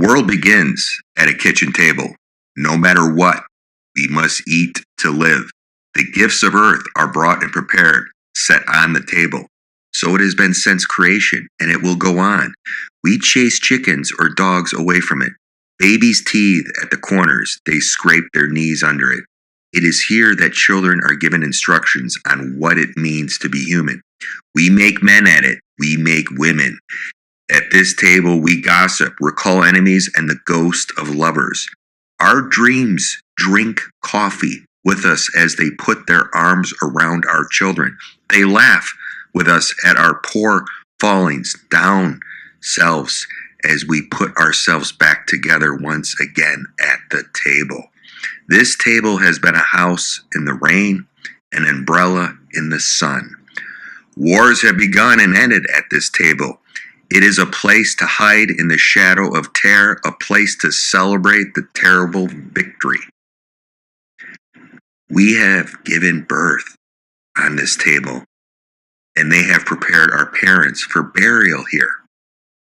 world begins at a kitchen table. No matter what, we must eat to live. The gifts of earth are brought and prepared, set on the table. So it has been since creation, and it will go on. We chase chickens or dogs away from it. Babies teethe at the corners, they scrape their knees under it. It is here that children are given instructions on what it means to be human. We make men at it, we make women. At this table we gossip, recall enemies and the ghost of lovers. Our dreams drink coffee with us as they put their arms around our children. They laugh with us at our poor fallings down selves as we put ourselves back together once again at the table. This table has been a house in the rain, an umbrella in the sun. Wars have begun and ended at this table. It is a place to hide in the shadow of terror, a place to celebrate the terrible victory. We have given birth on this table, and they have prepared our parents for burial here.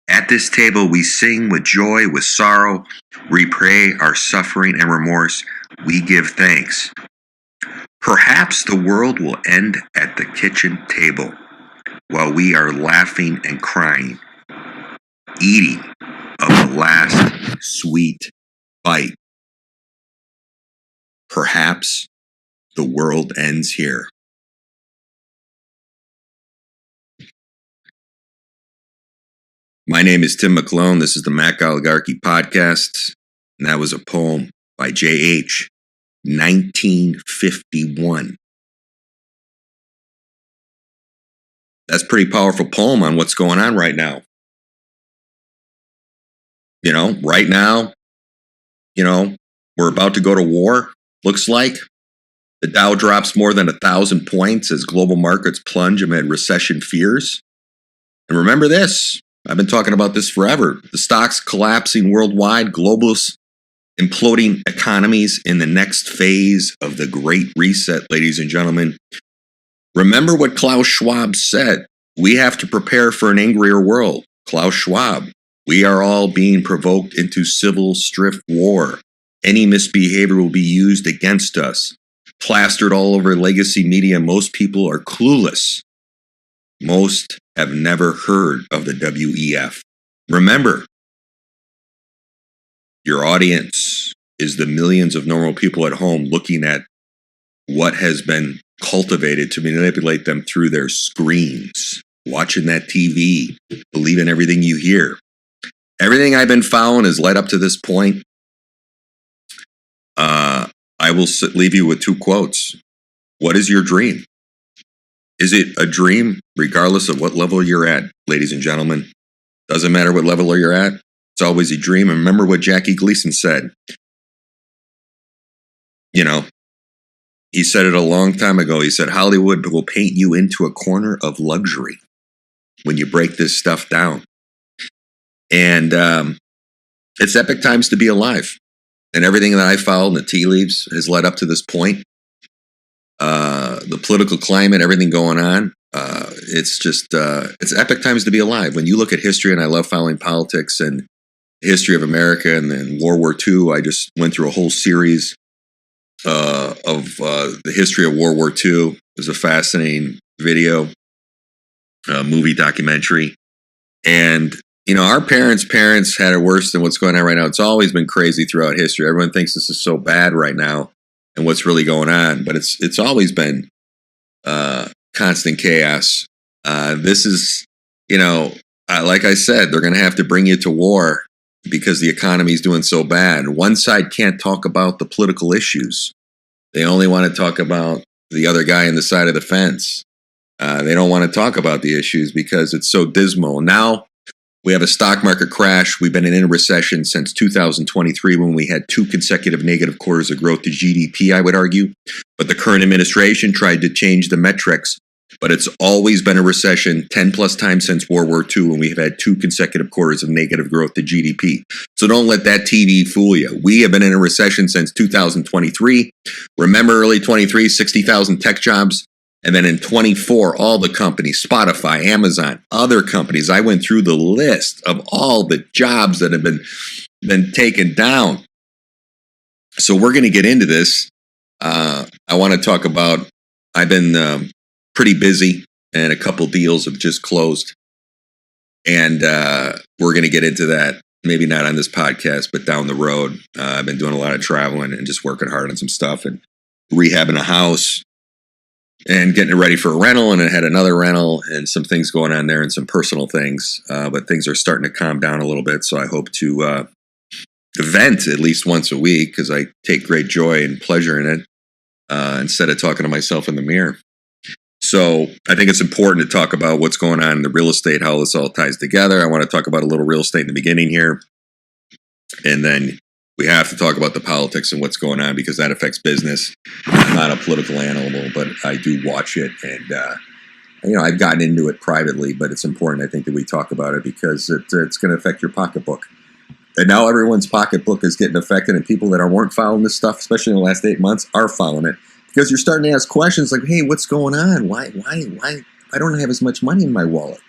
At this table we sing with joy, with sorrow, we pray our suffering and remorse, we give thanks. Perhaps the world will end at the kitchen table while we are laughing and crying, eating of the last sweet bite. Perhaps the world ends here. My name is Tim McClone. This is the Mac Oligarchy podcast, and that was a poem by J.H., 1951. That's a pretty powerful poem on what's going on right now. Right now, we're about to go to war, looks like. The Dow drops more than 1,000 points as global markets plunge amid recession fears. And remember this, I've been talking about this forever. The stocks collapsing worldwide, globalists imploding economies in the next phase of the Great Reset, ladies and gentlemen. Remember what Klaus Schwab said. We have to prepare for an angrier world. Klaus Schwab. We are all being provoked into civil strife war. Any misbehavior will be used against us. Plastered all over legacy media, most people are clueless. Most have never heard of the WEF. Remember, your audience is the millions of normal people at home looking at what has been cultivated to manipulate them through their screens, watching that TV, believing everything you hear. Everything I've been following has led up to this point. I will leave you with two quotes. What is your dream? Is it a dream, regardless of what level you're at, ladies and gentlemen? Doesn't matter what level you're at. It's always a dream. And remember what Jackie Gleason said. He said it a long time ago. He said, Hollywood will paint you into a corner of luxury when you break this stuff down. And it's epic times to be alive. And everything that I followed in the tea leaves has led up to this point. The political climate, everything going on. It's epic times to be alive. When you look at history, and I love following politics and the history of America and then World War II, I just went through a whole series of the history of World War II. It was a fascinating video, movie documentary. And our parents had it worse than what's going on right now. It's always been crazy throughout history. Everyone thinks this is so bad right now and what's really going on, but it's always been constant chaos. This is, like I said, they're going to have to bring you to war because the economy is doing so bad. One side can't talk about the political issues. They only want to talk about the other guy on the side of the fence. They don't want to talk about the issues because it's so dismal. Now, we have a stock market crash. We've been in a recession since 2023 when we had 2 consecutive negative quarters of growth to GDP, I would argue. But the current administration tried to change the metrics. But it's always been a recession 10 plus times since World War II when we have had 2 consecutive quarters of negative growth to GDP. So don't let that TV fool you. We have been in a recession since 2023. Remember early 23, 60,000 tech jobs And then in 24, all the companies, Spotify, Amazon, other companies, I went through the list of all the jobs that have been taken down. So we're going to get into this. I want to talk about, I've been pretty busy and a couple deals have just closed. And we're going to get into that. Maybe not on this podcast, but down the road. I've been doing a lot of traveling and just working hard on some stuff and rehabbing a house and getting it ready for a rental. And I had another rental and some things going on there and some personal things. But things are starting to calm down a little bit. So I hope to vent at least once a week because I take great joy and pleasure in it instead of talking to myself in the mirror. So I think it's important to talk about what's going on in the real estate, how this all ties together. I want to talk about a little real estate in the beginning here. And then we have to talk about the politics and what's going on because that affects business. I'm not a political animal, but I do watch it. And, I've gotten into it privately, but it's important, I think, that we talk about it because it's going to affect your pocketbook. And now everyone's pocketbook is getting affected, and people that weren't following this stuff, especially in the last 8 months, are following it. Because you're starting to ask questions like, hey, what's going on? Why I don't have as much money in my wallet?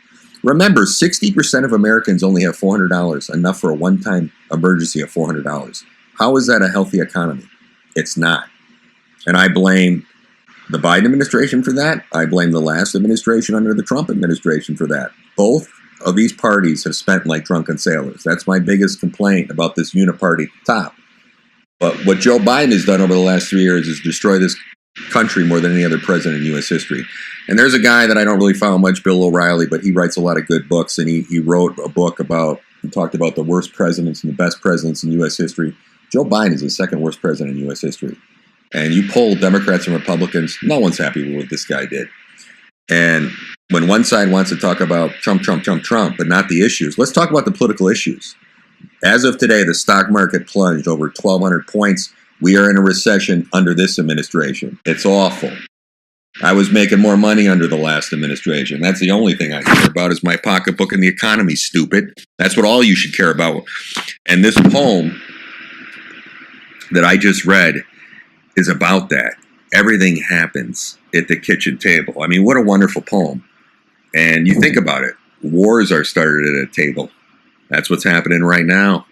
Remember, 60% of Americans only have $400, enough for a one-time emergency of $400. How is that a healthy economy? It's not. And I blame the Biden administration for that. I blame the last administration under the Trump administration for that. Both of these parties have spent like drunken sailors. That's my biggest complaint about this uniparty top. But what Joe Biden has done over the last 3 years is destroy this country more than any other president in U.S. history. And there's a guy that I don't really follow much, Bill O'Reilly, but he writes a lot of good books. And he wrote a book he talked about the worst presidents and the best presidents in U.S. history. Joe Biden is the second worst president in U.S. history. And you poll Democrats and Republicans, no one's happy with what this guy did. And when one side wants to talk about Trump, but not the issues, let's talk about the political issues. As of today, the stock market plunged over 1,200 points. We are in a recession under this administration. It's awful. I was making more money under the last administration. That's the only thing I care about is my pocketbook and the economy, stupid. That's what all you should care about. And this poem that I just read is about that. Everything happens at the kitchen table. I mean, what a wonderful poem. And you think about it. Wars are started at a table. That's what's happening right now.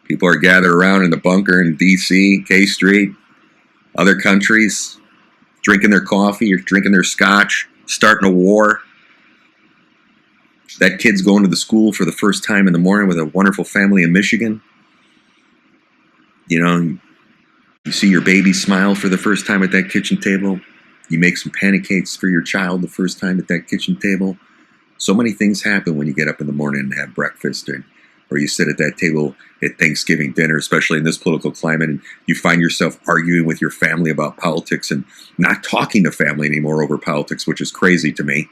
People are gathered around in the bunker in D.C., K Street, other countries, drinking their coffee or drinking their scotch, starting a war. That kid's going to the school for the first time in the morning with a wonderful family in Michigan. You see your baby smile for the first time at that kitchen table. You make some pancakes for your child the first time at that kitchen table. So many things happen when you get up in the morning and have breakfast, or you sit at that table at Thanksgiving dinner, especially in this political climate, and you find yourself arguing with your family about politics and not talking to family anymore over politics, which is crazy to me.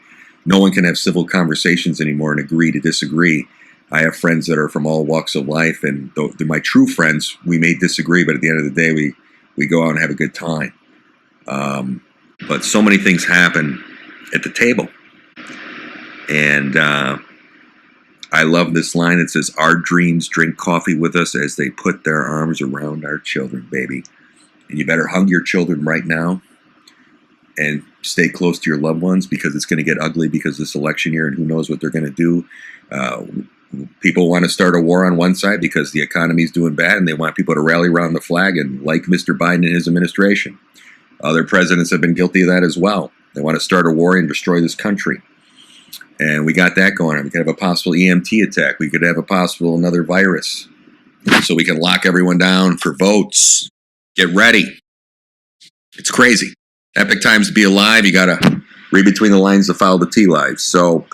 No one can have civil conversations anymore and agree to disagree. I have friends that are from all walks of life, and they're my true friends. We may disagree, but at the end of the day, we go out and have a good time. But so many things happen at the table. And I love this line that says, our dreams drink coffee with us as they put their arms around our children, baby. And you better hug your children right now and stay close to your loved ones because it's going to get ugly because this election year and who knows what they're going to do. People want to start a war on one side because the economy is doing bad and they want people to rally around the flag and like Mr. Biden and his administration. Other presidents have been guilty of that as well. They want to start a war and destroy this country. And we got that going on. We could have a possible EMT attack. We could have a possible another virus. So we can lock everyone down for votes. Get ready. It's crazy. Epic times to be alive. You got to read between the lines to follow the tea lives. So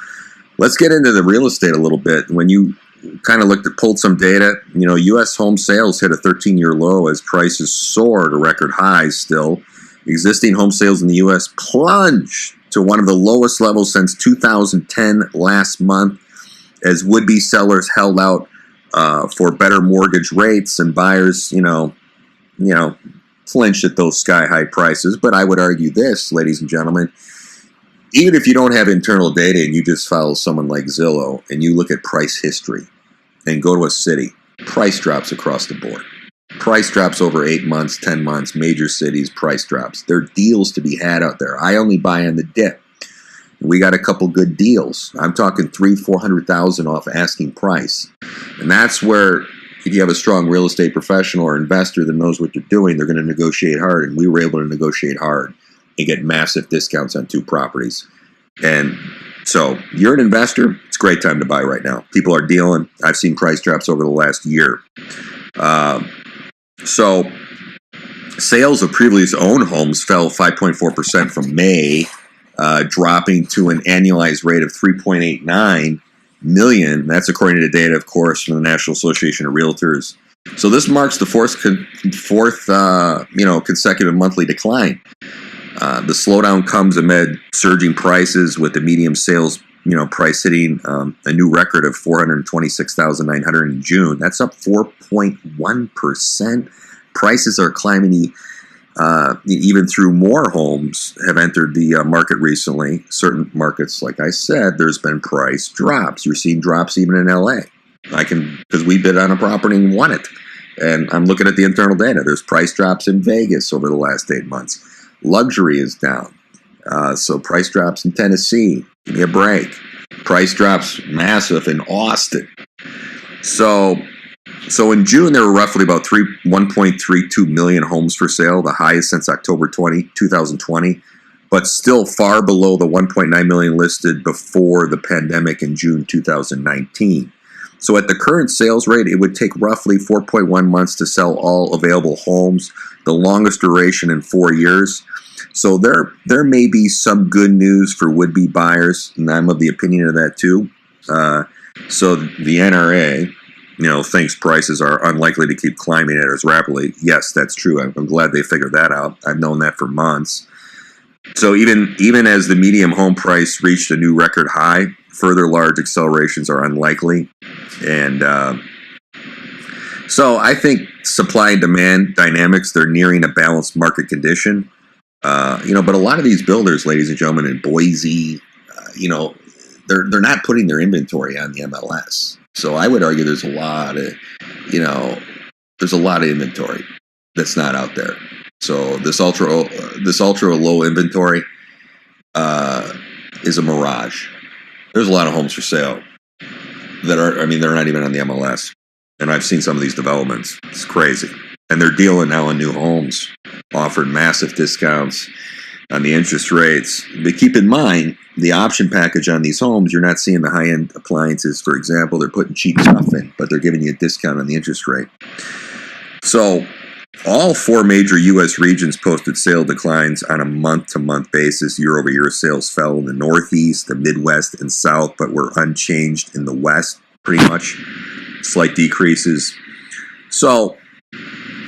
let's get into the real estate a little bit. When you kind of pulled some data, U.S. home sales hit a 13-year low as prices soared to record highs still. Existing home sales in the U.S. plunged to one of the lowest levels since 2010 last month as would-be sellers held out for better mortgage rates and buyers, flinched at those sky-high prices. But I would argue this, ladies and gentlemen, even if you don't have internal data and you just follow someone like Zillow and you look at price history and go to a city, price drops across the board. Price drops over 8 months, 10 months, major cities, price drops. There are deals to be had out there. I only buy on the dip. We got a couple good deals. I'm talking 300,000-400,000 off asking price. And that's where, if you have a strong real estate professional or investor that knows what they're doing, they're going to negotiate hard. And we were able to negotiate hard and get massive discounts on 2 properties. And so you're an investor, it's a great time to buy right now. People are dealing. I've seen price drops over the last year. So sales of previously owned homes fell 5.4% from May, dropping to an annualized rate of 3.89 million. That's according to data, of course, from the National Association of Realtors. So this marks the fourth consecutive monthly decline. The slowdown comes amid surging prices, with the median sales price hitting a new record of $426,900 in June. That's up 4.1%. Prices are climbing even through more homes have entered the market recently. Certain markets, like I said, there's been price drops. You're seeing drops even in LA. Because we bid on a property and won it. And I'm looking at the internal data. There's price drops in Vegas over the last 8 months. Luxury is down. So price drops in Tennessee. Give me a break. Price drops massive in Austin. So in June, there were roughly about 1.32 million homes for sale, the highest since October 2020, but still far below the 1.9 million listed before the pandemic in June 2019. So at the current sales rate, it would take roughly 4.1 months to sell all available homes, the longest duration in 4 years. So there may be some good news for would-be buyers, and I'm of the opinion of that too. So the NRA, thinks prices are unlikely to keep climbing at as rapidly. Yes, that's true. I'm glad they figured that out. I've known that for months. So even as the median home price reached a new record high, further large accelerations are unlikely. And so I think supply and demand dynamics, they're nearing a balanced market condition. But a lot of these builders, ladies and gentlemen, in Boise, they're not putting their inventory on the MLS. So I would argue there's a lot of inventory that's not out there. So this ultra low inventory is a mirage. There's a lot of homes for sale they're not even on the MLS. And I've seen some of these developments. It's crazy. And they're dealing now on new homes, offered massive discounts on the interest rates. But keep in mind, the option package on these homes, you're not seeing the high-end appliances, for example. They're putting cheap stuff in, but they're giving you a discount on the interest rate. So all 4 major U.S. regions posted sale declines on a month-to-month basis. Year-over-year sales fell in the Northeast, the Midwest, and South, but were unchanged in the West, pretty much. Slight decreases. So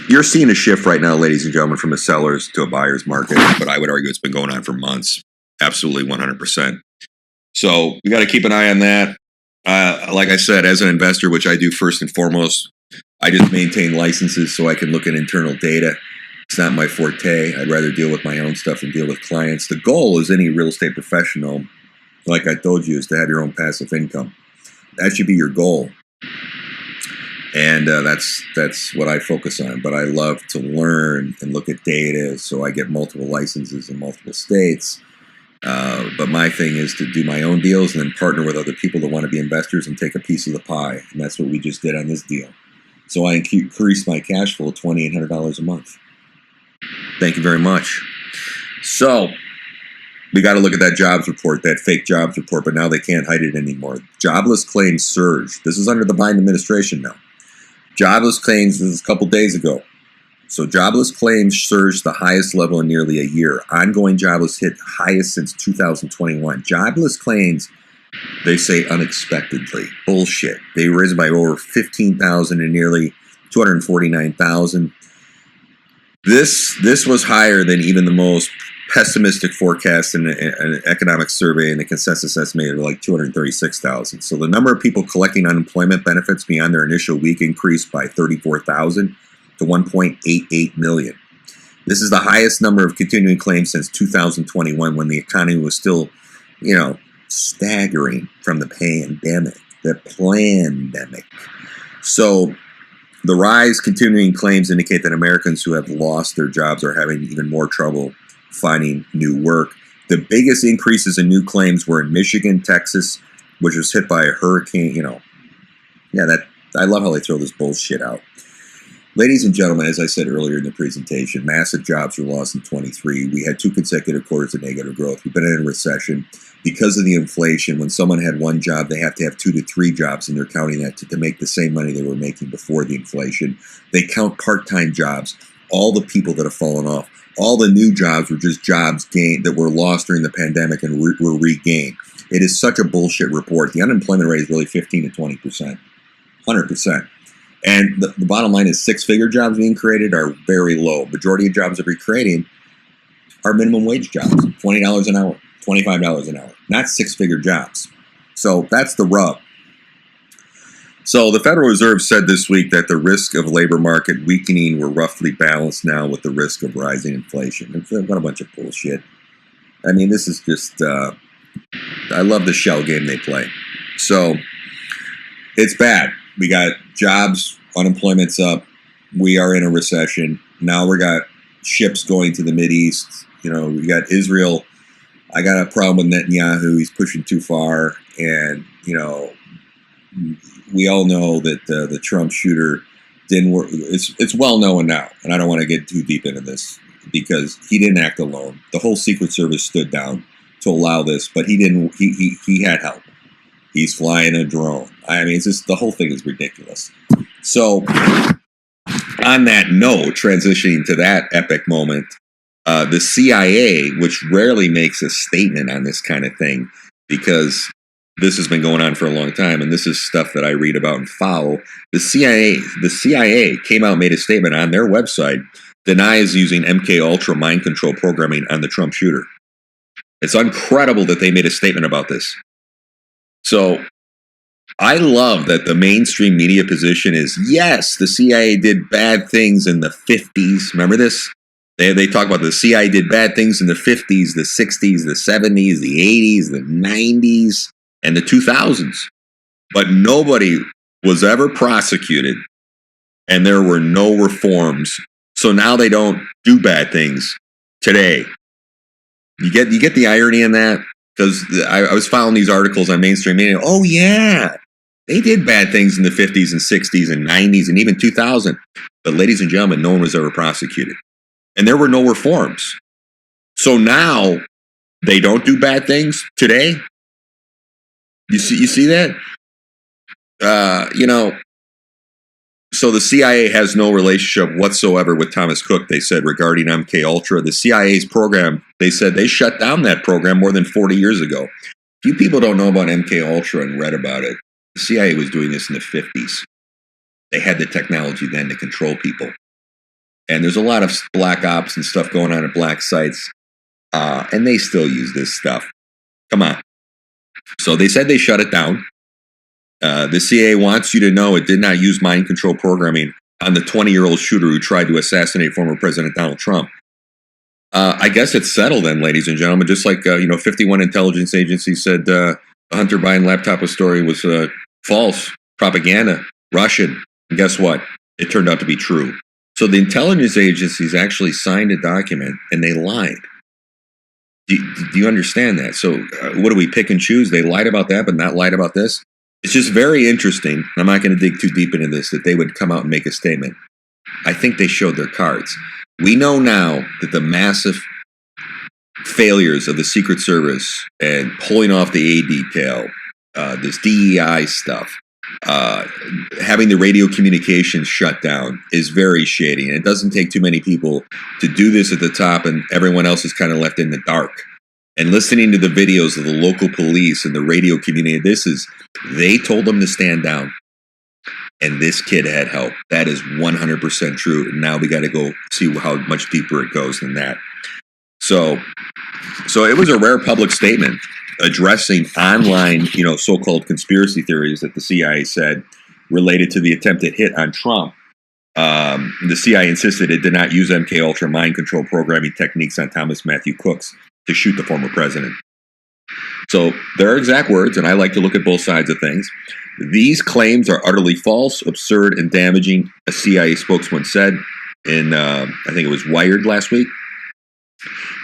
you're seeing a shift right now, ladies and gentlemen, from a seller's to a buyer's market, but I would argue it's been going on for months. Absolutely 100%. So we got to keep an eye on that. Like I said, as an investor, which I do first and foremost, I just maintain licenses so I can look at internal data. It's not my forte. I'd rather deal with my own stuff and deal with clients. The goal is any real estate professional, like I told you, is to have your own passive income. That should be your goal. And that's what I focus on. But I love to learn and look at data, so I get multiple licenses in multiple states. But my thing is to do my own deals and then partner with other people that want to be investors and take a piece of the pie. And that's what we just did on this deal. So I increased my cash flow $2,800 a month. Thank you very much. So we got to look at that jobs report, that fake jobs report, but now they can't hide it anymore. Jobless claims surged. This is under the Biden administration now. Jobless claims, this was a couple days ago. So jobless claims surged the highest level in nearly a year. Ongoing jobless hit highest since 2021. Jobless claims, they say unexpectedly. Bullshit. They risen by over 15,000 and nearly 249,000. This was higher than even the most pessimistic forecast in an economic survey, and the consensus estimated like 236,000. So the number of people collecting unemployment benefits beyond their initial week increased by 34,000 to 1.88 million. This is the highest number of continuing claims since 2021, when the economy was still, staggering from the pandemic. The plandemic. So The rise continuing claims indicate that Americans who have lost their jobs are having even more trouble finding new work. The biggest increases in new claims were in Michigan, Texas, which was hit by a hurricane. I love how they throw this bullshit out. Ladies and gentlemen, as I said earlier in the presentation, massive jobs were lost in 23. We had 2 consecutive quarters of negative growth. We've been in a recession. Because of the inflation, when someone had one job, they have to have 2 to 3 jobs, and they're counting that to make the same money they were making before the inflation. They count part-time jobs, all the people that have fallen off. All the new jobs were just jobs gained that were lost during the pandemic and were regained. It is such a bullshit report. The unemployment rate is really 15 to 20%, 100%. And the bottom line is 6-figure jobs being created are very low. Majority of jobs that we're creating are minimum wage jobs, $20 an hour, $25 an hour, not 6-figure jobs. So that's the rub. So the Federal Reserve said this week that the risk of labor market weakening were roughly balanced now with the risk of rising inflation. What a bunch of bullshit. I mean, this is just, I love the shell game they play. So it's bad. We got jobs, unemployment's up. We are in a recession. Now we got ships going to the Mideast. We got Israel. I got a problem with Netanyahu. He's pushing too far. And, we all know that the Trump shooter didn't work. It's well known now. And I don't want to get too deep into this because he didn't act alone. The whole Secret Service stood down to allow this, but he didn't. He had help. He's flying a drone. I mean, it's just, the whole thing is ridiculous. So, on that note, transitioning to that epic moment, the CIA, which rarely makes a statement on this kind of thing, because this has been going on for a long time, and this is stuff that I read about and follow. The CIA came out and made a statement on their website, denies using MK Ultra mind control programming on the Trump shooter. It's incredible that they made a statement about this. So I love that the mainstream media position is, yes, the CIA did bad things in the 50s. Remember this? They talk about the CIA did bad things in the 50s, the 60s, the 70s, the 80s, the 90s, and the 2000s. But nobody was ever prosecuted, and there were no reforms. So now they don't do bad things today. You get the irony in that? Because I was following these articles on mainstream media. Oh, yeah, they did bad things in the 50s and 60s and 90s and even 2000. But ladies and gentlemen, no one was ever prosecuted. And there were no reforms. So now they don't do bad things today. You see that? So the CIA has no relationship whatsoever with Thomas Cook, they said, regarding MK Ultra. The CIA's program, they said they shut down that program more than 40 years ago. Few people don't know about MK Ultra and read about it. The CIA was doing this in the 50s. They had the technology then to control people. And there's a lot of black ops and stuff going on at black sites. And they still use this stuff. Come on. So they said they shut it down. The CIA wants you to know it did not use mind control programming on the 20-year-old shooter who tried to assassinate former President Donald Trump. I guess it's settled then, ladies and gentlemen. Just like, 51 intelligence agencies said the Hunter Biden laptop story was false, propaganda, Russian. And guess what? It turned out to be true. So the intelligence agencies actually signed a document and they lied. Do you understand that? So what do we pick and choose? They lied about that, but not lied about this? It's just very interesting. I'm not going to dig too deep into this, that they would come out and make a statement. I think they showed their cards. We know now that the massive failures of the Secret Service and pulling off the A detail, this DEI stuff, having the radio communications shut down is very shady. And it doesn't take too many people to do this at the top, and everyone else is kind of left in the dark. And listening to the videos of the local police and the radio community, they told them to stand down. And this kid had help. That is 100% true. And now we got to go see how much deeper it goes than that. So it was a rare public statement addressing online, so-called conspiracy theories that the CIA said related to the attempted hit on Trump. The CIA insisted it did not use MK Ultra mind control programming techniques on Thomas Matthew Cooks to shoot the former president. So their exact words, and I like to look at both sides of things. These claims are utterly false, absurd, and damaging, a CIA spokesman said in, I think it was Wired last week.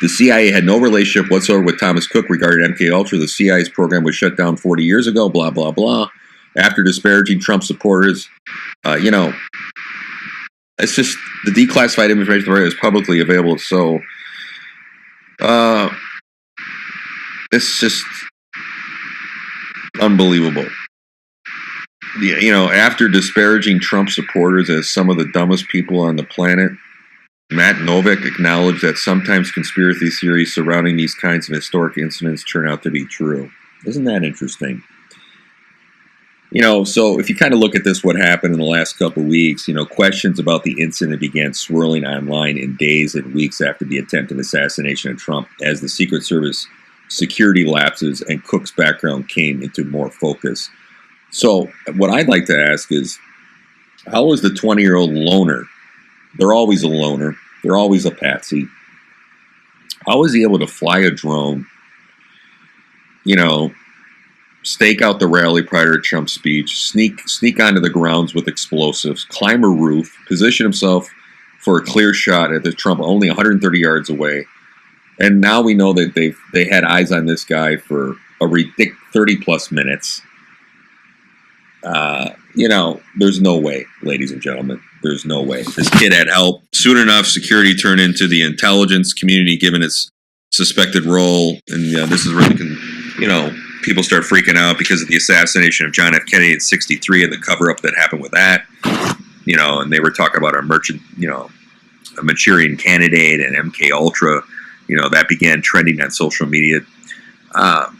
The CIA had no relationship whatsoever with Thomas Cook regarding MKUltra. The CIA's program was shut down 40 years ago, blah, blah, blah. After disparaging Trump supporters, it's just the declassified information is publicly available. So it's just unbelievable. After disparaging Trump supporters as some of the dumbest people on the planet, Matt Novick acknowledged that sometimes conspiracy theories surrounding these kinds of historic incidents turn out to be true. Isn't that interesting? So if you kind of look at this, what happened in the last couple of weeks, questions about the incident began swirling online in days and weeks after the attempted assassination of Trump as the Secret Service security lapses and Cook's background came into more focus. So what I'd like to ask is, how was the 20-year-old loner? They're always a loner. They're always a patsy. How was he able to fly a drone, stake out the rally prior to Trump's speech, sneak onto the grounds with explosives, climb a roof, position himself for a clear shot at the Trump only 130 yards away? And now we know that they had eyes on this guy for a ridiculous 30-plus minutes. There's no way, ladies and gentlemen. There's no way. This kid had help. Soon enough, security turned into the intelligence community, given its suspected role. And this is really, people start freaking out because of the assassination of John F. Kennedy in '63 and the cover-up that happened with that. And they were talking about a Manchurian Candidate and MKUltra. That began trending on social media. But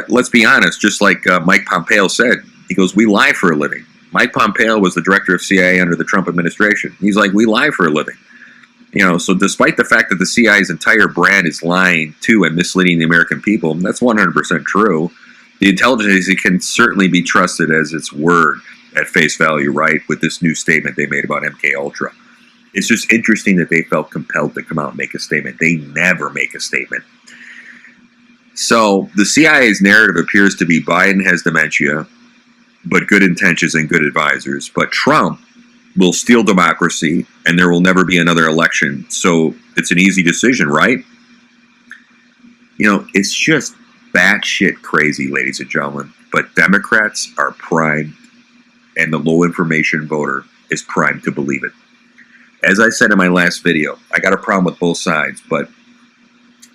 let's be honest, just like Mike Pompeo said, he goes, we lie for a living. Mike Pompeo was the director of CIA under the Trump administration. He's like, we lie for a living. So despite the fact that the CIA's entire brand is lying to and misleading the American people, that's 100% true. The intelligence agency can certainly be trusted as its word at face value, right, with this new statement they made about MKUltra. It's just interesting that they felt compelled to come out and make a statement. They never make a statement. So the CIA's narrative appears to be Biden has dementia, but good intentions and good advisors. But Trump will steal democracy, and there will never be another election. So it's an easy decision, right? It's just batshit crazy, ladies and gentlemen. But Democrats are primed, and the low information voter is primed to believe it. As I said in my last video, I got a problem with both sides, but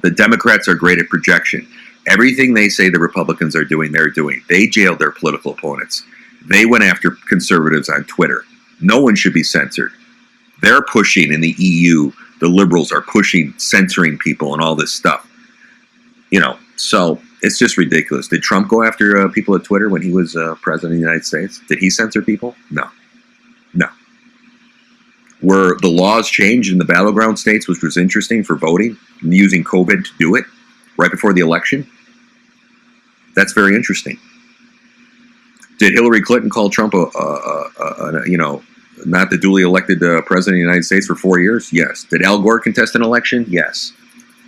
the Democrats are great at projection. Everything they say the Republicans are doing, they're doing. They jailed their political opponents. They went after conservatives on Twitter. No one should be censored. They're pushing in the EU. The liberals are pushing, censoring people and all this stuff. So it's just ridiculous. Did Trump go after people at Twitter when he was president of the United States? Did he censor people? No. Were the laws changed in the battleground states, which was interesting for voting, and using COVID to do it right before the election? That's very interesting. Did Hillary Clinton call Trump not the duly elected president of the United States for 4 years? Yes. Did Al Gore contest an election? Yes.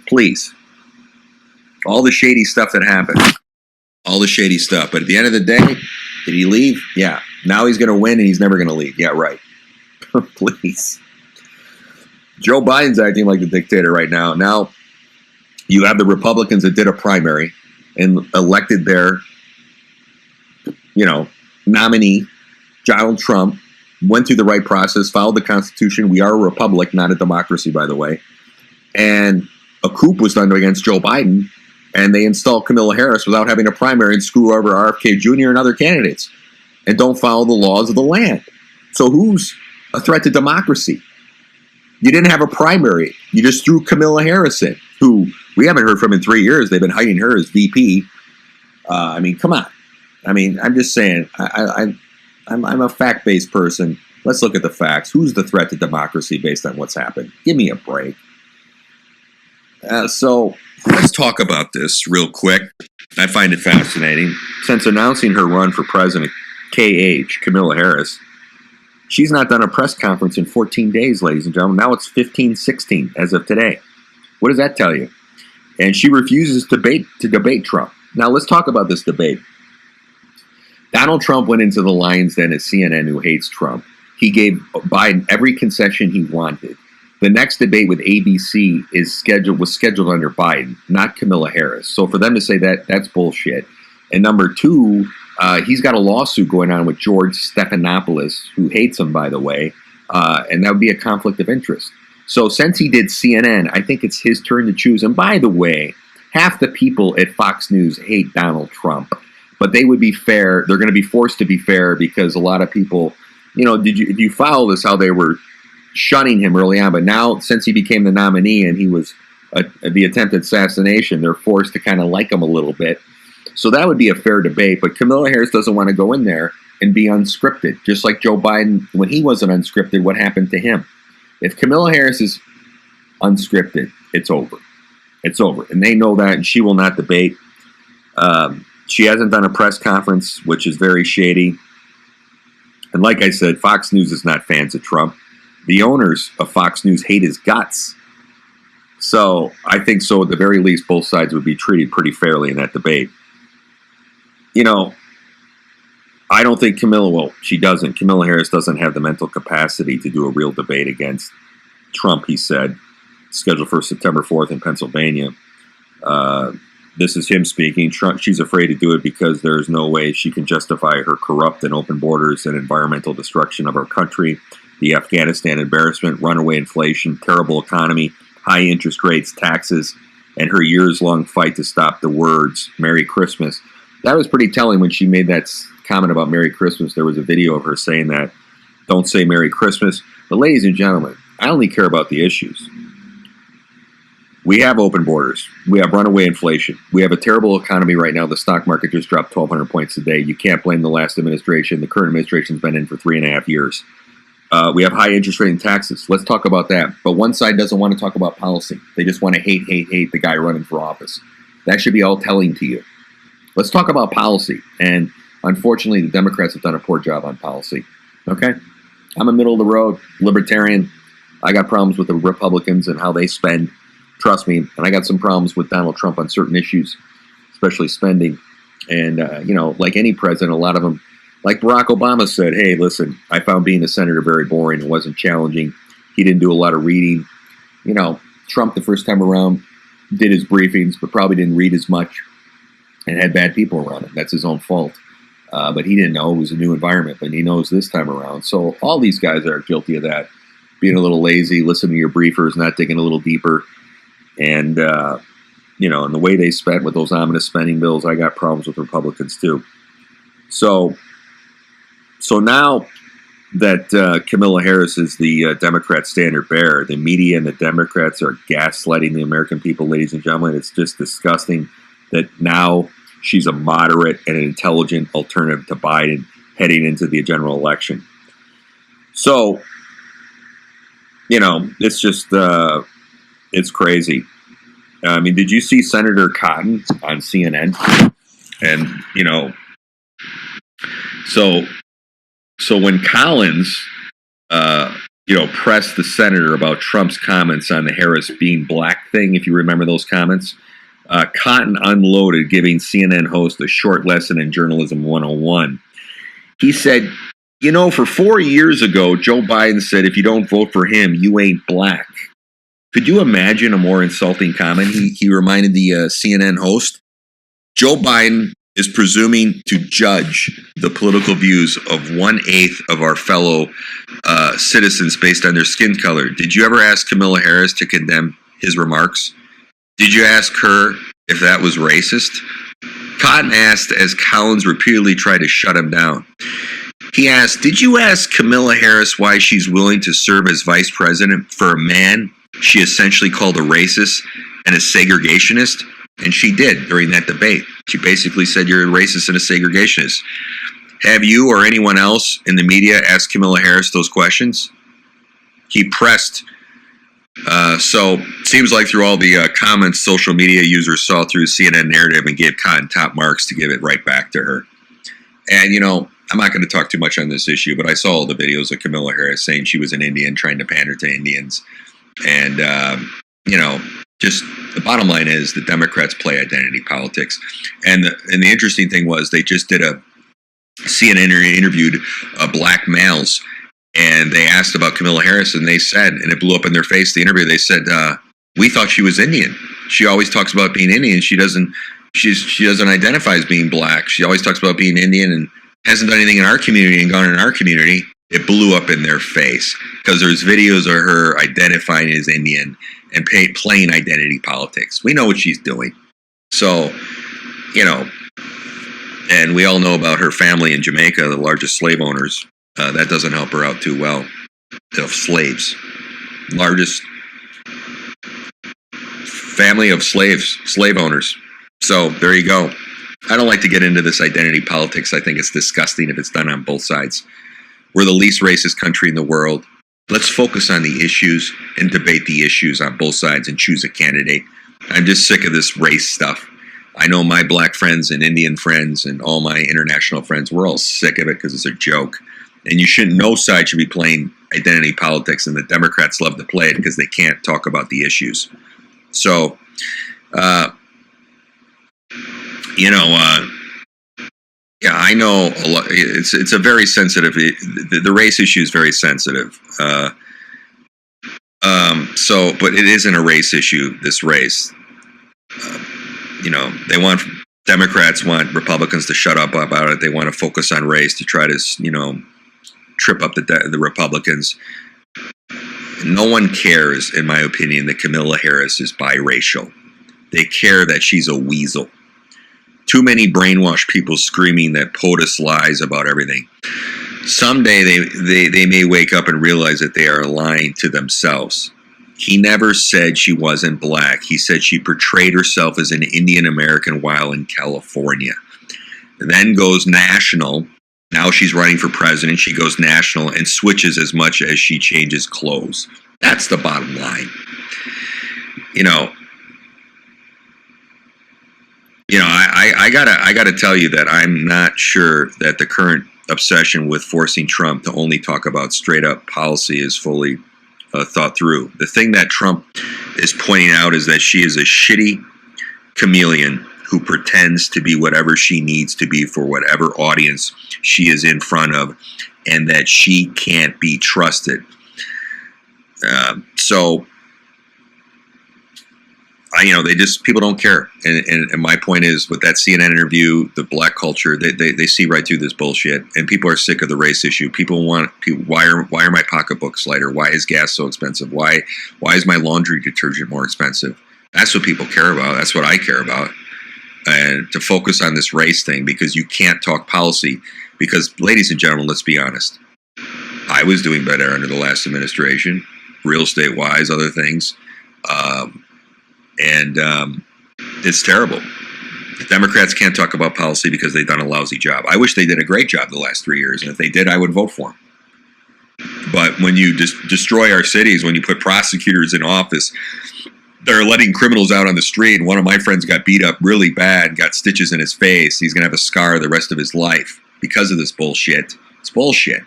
Please. All the shady stuff that happened. All the shady stuff. But at the end of the day, did he leave? Yeah. Now he's going to win and he's never going to leave. Yeah, right. Please. Joe Biden's acting like a dictator right now. Now, you have the Republicans that did a primary and elected their, nominee, Donald Trump, went through the right process, followed the Constitution. We are a republic, not a democracy, by the way. And a coup was done against Joe Biden, and they installed Kamala Harris without having a primary and screw over RFK Jr. and other candidates and don't follow the laws of the land. So who's a threat to democracy? You didn't have a primary. You just threw Kamala Harris in, who we haven't heard from in 3 years. They've been hiding her as VP. Come on. I'm just saying, I'm a fact-based person. Let's look at the facts. Who's the threat to democracy based on what's happened? Give me a break. So let's talk about this real quick. I find it fascinating. Since announcing her run for president, Kamala Harris, she's not done a press conference in 14 days, ladies and gentlemen. Now it's 15, 16 as of today. What does that tell you? and she refuses to debate Trump. Now let's talk about this debate. Donald Trump went into the lion's den at CNN, who hates Trump. He gave Biden every concession he wanted. The next debate with ABC was scheduled under Biden, not Kamala Harris. So for them to say that, that's bullshit. And number two, he's got a lawsuit going on with George Stephanopoulos, who hates him, by the way, and that would be a conflict of interest. So since he did CNN, I think it's his turn to choose. And by the way, half the people at Fox News hate Donald Trump, but they would be fair. They're going to be forced to be fair because a lot of people, if you follow this, how they were shunning him early on, but now since he became the nominee and he was the attempted assassination, they're forced to kind of like him a little bit. So that would be a fair debate. But Kamala Harris doesn't want to go in there and be unscripted, just like Joe Biden when he wasn't unscripted. What happened to him? If Kamala Harris is unscripted, it's over. It's over, and they know that, and she will not debate. She hasn't done a press conference, which is very shady. And like I said, Fox News is not fans of Trump. The owners of Fox News hate his guts. So I think so at the very least, both sides would be treated pretty fairly in that debate. I don't think she doesn't. Kamala Harris doesn't have the mental capacity to do a real debate against Trump, he said. Scheduled for September 4th in Pennsylvania. This is him speaking. Trump, she's afraid to do it because there's no way she can justify her corrupt and open borders and environmental destruction of our country, the Afghanistan embarrassment, runaway inflation, terrible economy, high interest rates, taxes, and her years-long fight to stop the words Merry Christmas. That was pretty telling when she made that comment about Merry Christmas. There was a video of her saying that, don't say Merry Christmas. But ladies and gentlemen, I only care about the issues. We have open borders. We have runaway inflation. We have a terrible economy right now. The stock market just dropped 1,200 points a day. You can't blame the last administration. The current administration's been in for 3.5 years. We have high interest rate and taxes. Let's talk about that. But one side doesn't want to talk about policy. They just want to hate the guy running for office. That should be all telling to you. Let's talk about policy. And unfortunately, the Democrats have done a poor job on policy. Okay? I'm a middle-of-the-road libertarian. I got problems with the Republicans and how they spend. Trust me. And I got some problems with Donald Trump on certain issues, especially spending. And, like any president, a lot of them, like Barack Obama said, hey, listen, I found being a senator very boring. It wasn't challenging. He didn't do a lot of reading. Trump, the first time around, did his briefings, but probably didn't read as much and had bad people around him. That's his own fault. But he didn't know. It was a new environment, but he knows this time around. So all these guys are guilty of that, being a little lazy, listening to your briefers, not digging a little deeper. And, and the way they spent with those ominous spending bills, I got problems with Republicans too. So now that Kamala Harris is the Democrat standard bearer, the media and the Democrats are gaslighting the American people, ladies and gentlemen. It's just disgusting that now she's a moderate and an intelligent alternative to Biden heading into the general election. So, it's just... it's crazy. I mean, did you see Senator Cotton on CNN? And, so when Collins, pressed the senator about Trump's comments on the Harris being black thing, if you remember those comments, Cotton unloaded, giving CNN host a short lesson in Journalism 101. He said, for 4 years ago, Joe Biden said, if you don't vote for him, you ain't black. Could you imagine a more insulting comment? He reminded the CNN host, Joe Biden is presuming to judge the political views of 1/8 of our fellow citizens based on their skin color. Did you ever ask Kamala Harris to condemn his remarks? Did you ask her if that was racist? Cotton asked as Collins repeatedly tried to shut him down. He asked, did you ask Kamala Harris why she's willing to serve as vice president for a man she essentially called a racist and a segregationist? And she did during that debate. She basically said, you're a racist and a segregationist. Have you or anyone else in the media asked Kamala Harris those questions? He pressed. So it seems like through all the comments social media users saw through CNN narrative and gave Cotton top marks to give it right back to her. And, I'm not going to talk too much on this issue, but I saw all the videos of Kamala Harris saying she was an Indian, trying to pander to Indians. And, Just the bottom line is the Democrats play identity politics. And the interesting thing was they just did a CNN interviewed black males, and they asked about Kamala Harris, and they said, and it blew up in their face, the interview, they said, we thought she was Indian. She always talks about being Indian. She doesn't identify as being black. She always talks about being Indian and hasn't done anything in our community and gone in our community. It blew up in their face because there's videos of her identifying as Indian and playing identity politics. We know what she's doing. So, and we all know about her family in Jamaica, the largest slave owners. That doesn't help her out too well. Of slaves. Largest family of slave owners. So there you go. I don't like to get into this identity politics. I think it's disgusting if it's done on both sides. We're the least racist country in the world. Let's focus on the issues and debate the issues on both sides and choose a candidate. I'm just sick of this race stuff. I know my black friends and Indian friends and all my international friends, we're all sick of it because it's a joke. And no side should be playing identity politics, and the Democrats love to play it because they can't talk about the issues. So, yeah, I know a lot. It's a very sensitive. The race issue is very sensitive. But it isn't a race issue. This race, Democrats want Republicans to shut up about it. They want to focus on race to try to, trip up the Republicans. No one cares, in my opinion, that Kamala Harris is biracial. They care that she's a weasel. Too many brainwashed people screaming that POTUS lies about everything. Someday they may wake up and realize that they are lying to themselves. He never said she wasn't black. He said she portrayed herself as an Indian American while in California. Then goes national. Now she's running for president. She goes national and switches as much as she changes clothes. That's the bottom line. I gotta tell you that I'm not sure that the current obsession with forcing Trump to only talk about straight up policy is fully thought through. The thing that Trump is pointing out is that she is a shitty chameleon who pretends to be whatever she needs to be for whatever audience she is in front of, and that she can't be trusted. People don't care. And my point is, with that CNN interview, the black culture, they see right through this bullshit. And people are sick of the race issue. Why are my pocketbooks lighter? Why is gas so expensive? Why is my laundry detergent more expensive? That's what people care about. That's what I care about. And to focus on this race thing, because you can't talk policy. Because, ladies and gentlemen, let's be honest. I was doing better under the last administration, real estate-wise, other things. It's terrible. The Democrats can't talk about policy because they've done a lousy job. I wish they did a great job the last 3 years, and if they did, I would vote for them. But when you destroy our cities, when you put prosecutors in office, they're letting criminals out on the street. One of my friends got beat up really bad, got stitches in his face. He's going to have a scar the rest of his life because of this bullshit. It's bullshit.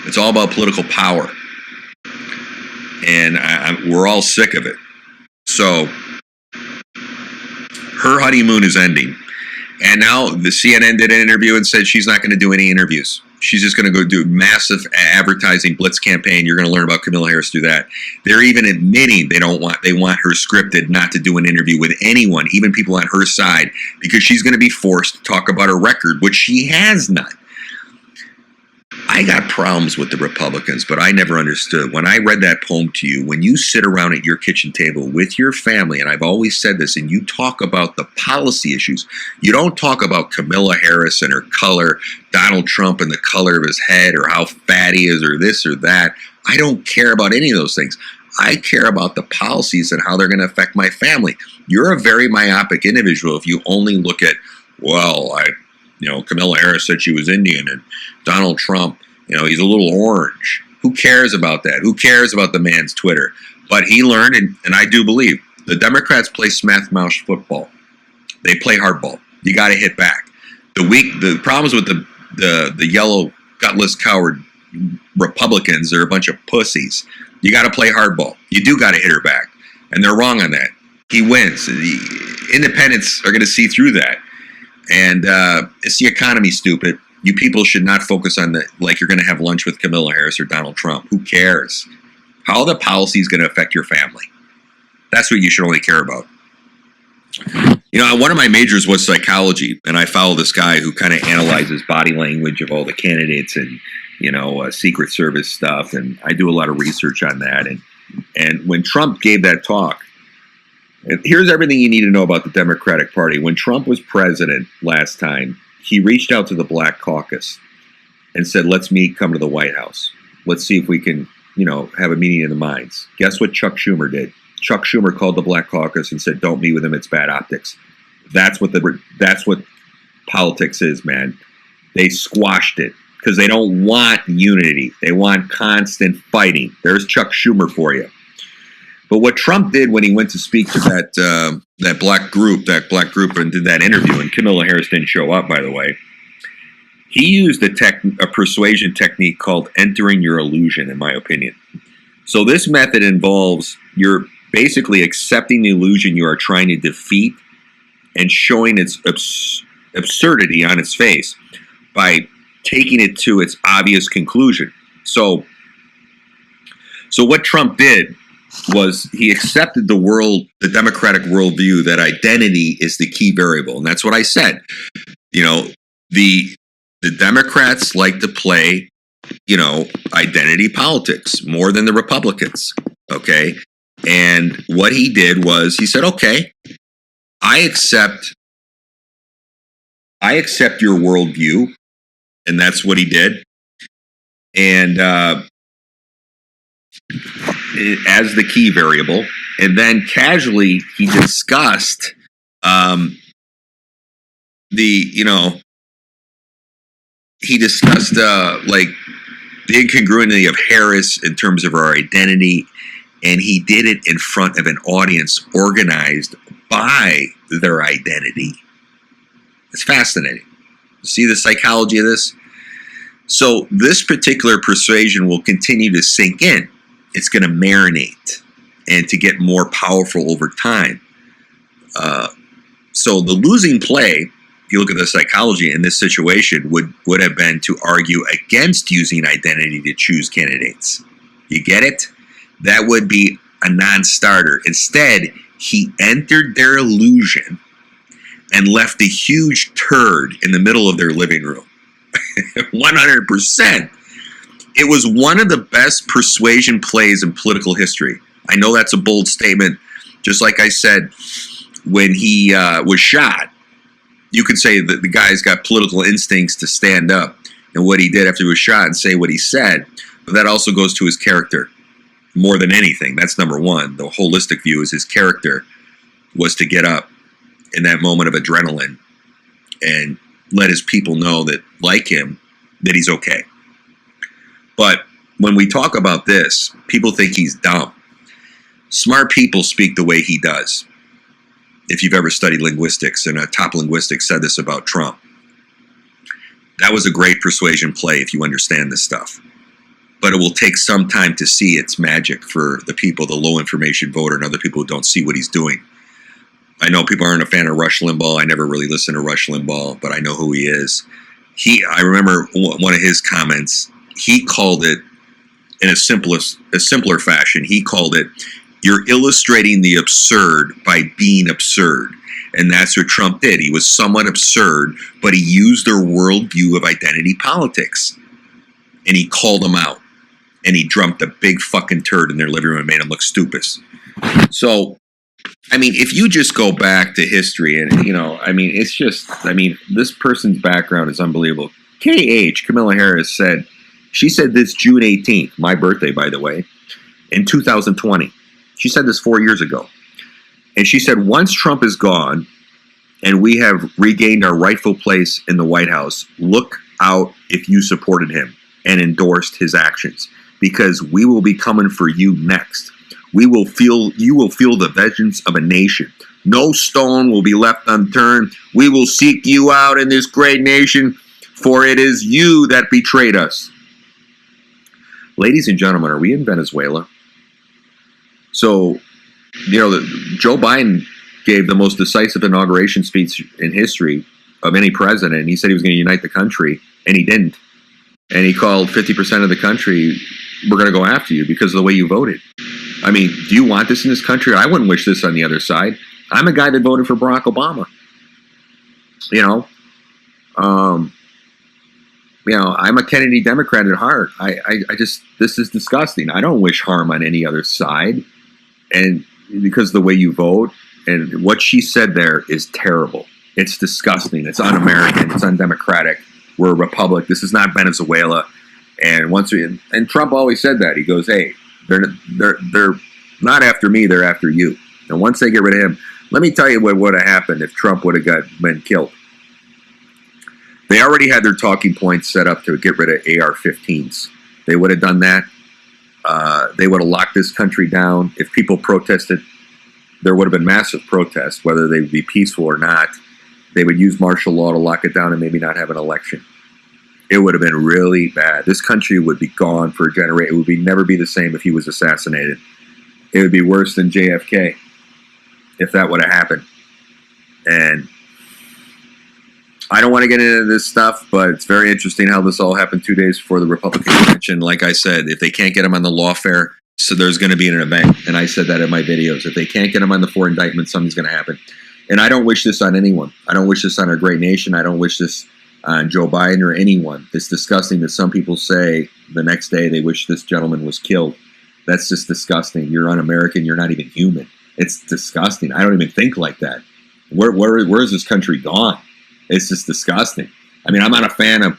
It's all about political power. And we're all sick of it. So her honeymoon is ending. And now the CNN did an interview and said she's not going to do any interviews. She's just going to go do massive advertising blitz campaign. You're going to learn about Kamala Harris through that. They're even admitting they want her scripted, not to do an interview with anyone, even people on her side, because she's going to be forced to talk about her record, which she has none. I got problems with the Republicans, but I never understood. When I read that poem to you, when you sit around at your kitchen table with your family, and I've always said this, and you talk about the policy issues, you don't talk about Kamala Harris and her color, Donald Trump and the color of his head, or how fat he is, or this or that. I don't care about any of those things. I care about the policies and how they're going to affect my family. You're a very myopic individual if you only look at, Kamala Harris said she was Indian, and Donald Trump, he's a little orange. Who cares about that? Who cares about the man's Twitter? But he learned, and I do believe, the Democrats play smash mouth football. They play hardball. You got to hit back. The problems with the yellow, gutless, coward Republicans are a bunch of pussies. You got to play hardball. You do got to hit her back. And they're wrong on that. he wins. The independents are going to see through that. And it's the economy, stupid. You people should not focus on like you're going to have lunch with Kamala Harris or Donald Trump. Who cares? How the policy is going to affect your family. That's what you should only care about. You know, one of my majors was psychology, and I follow this guy who kind of analyzes body language of all the candidates and, you know, Secret Service stuff. And I do a lot of research on that. And when Trump gave that talk, here's everything you need to know about the Democratic Party. When Trump was president last time, he reached out to the Black Caucus and said, let's meet, come to the White House. Let's see if we can, you know, have a meeting of the minds. Guess what Chuck Schumer did? Chuck Schumer called the Black Caucus and said, don't meet with him, it's bad optics. That's what politics is, man. They squashed it because they don't want unity. They want constant fighting. There's Chuck Schumer for you. But what Trump did when he went to speak to that black group and did that interview, and Kamala Harris didn't show up, by the way, he used a persuasion technique called entering your illusion, in my opinion. So this method involves you're basically accepting the illusion you are trying to defeat and showing its absurdity on its face by taking it to its obvious conclusion. So what Trump did was he accepted the Democratic worldview that identity is the key variable. And that's what I said. You know, the Democrats like to play, you know, identity politics more than the Republicans. Okay. And what he did was he said, okay, I accept your worldview. And that's what he did. And as the key variable. And then casually he discussed like the incongruity of Harris in terms of our identity. And he did it in front of an audience organized by their identity. It's fascinating. See the psychology of this? So this particular persuasion will continue to sink in. It's going to marinate and to get more powerful over time. So the losing play, if you look at the psychology in this situation, would have been to argue against using identity to choose candidates. You get it? That would be a non-starter. Instead, he entered their illusion and left a huge turd in the middle of their living room. 100%. It was one of the best persuasion plays in political history. I know that's a bold statement. Just like I said, when he was shot, you could say that the guy's got political instincts to stand up and what he did after he was shot and say what he said. But that also goes to his character more than anything. That's number one. The holistic view is his character was to get up in that moment of adrenaline and let his people know that, like him, that he's okay. But when we talk about this, people think he's dumb. Smart people speak the way he does. If you've ever studied linguistics, and a top linguistic said this about Trump. That was a great persuasion play if you understand this stuff. But it will take some time to see its magic for the people, the low information voter, and other people who don't see what he's doing. I know people aren't a fan of Rush Limbaugh. I never really listened to Rush Limbaugh, but I know who he is. I remember one of his comments. He called it in a simpler fashion. He called it, "You're illustrating the absurd by being absurd." And that's what Trump did. He was somewhat absurd, but he used their worldview of identity politics. And he called them out. And he dumped a big fucking turd in their living room and made them look stupid. So, I mean, if you just go back to history and, you know, I mean, it's just, I mean, this person's background is unbelievable. Kamala Harris said this June 18th, my birthday, by the way, in 2020. She said this 4 years ago. And she said, once Trump is gone and we have regained our rightful place in the White House, look out if you supported him and endorsed his actions, because we will be coming for you next. You will feel the vengeance of a nation. No stone will be left unturned. We will seek you out in this great nation, for it is you that betrayed us. Ladies and gentlemen, are we in Venezuela? So, you know, Joe Biden gave the most decisive inauguration speech in history of any president. He said he was going to unite the country, and he didn't. And he called 50% of the country, we're going to go after you because of the way you voted. I mean, do you want this in this country? I wouldn't wish this on the other side. I'm a guy that voted for Barack Obama. I'm a Kennedy Democrat at heart. This is disgusting. I don't wish harm on any other side. And because of the way you vote, and what she said there is terrible. It's disgusting. It's un-American. It's undemocratic. We're a republic. This is not Venezuela. And Trump always said that. He goes, hey, they're not after me. They're after you. And once they get rid of him, let me tell you what would have happened if Trump would have been killed. They already had their talking points set up to get rid of AR-15s. They would have done that. They would have locked this country down. If people protested, there would have been massive protests, whether they would be peaceful or not. They would use martial law to lock it down and maybe not have an election. It would have been really bad. This country would be gone for a generation. It would never be the same if he was assassinated. It would be worse than JFK if that would have happened. And I don't want to get into this stuff, but it's very interesting how this all happened 2 days before the Republican convention. Like I said, if they can't get him on the lawfare, so there's going to be an event. And I said that in my videos. If they can't get him on the 4 indictments, something's going to happen. And I don't wish this on anyone. I don't wish this on our great nation. I don't wish this on Joe Biden or anyone. It's disgusting that some people say the next day they wish this gentleman was killed. That's just disgusting. You're un-American. You're not even human. It's disgusting. I don't even think like that. Where is this country gone? It's just disgusting. I mean, I'm not a fan of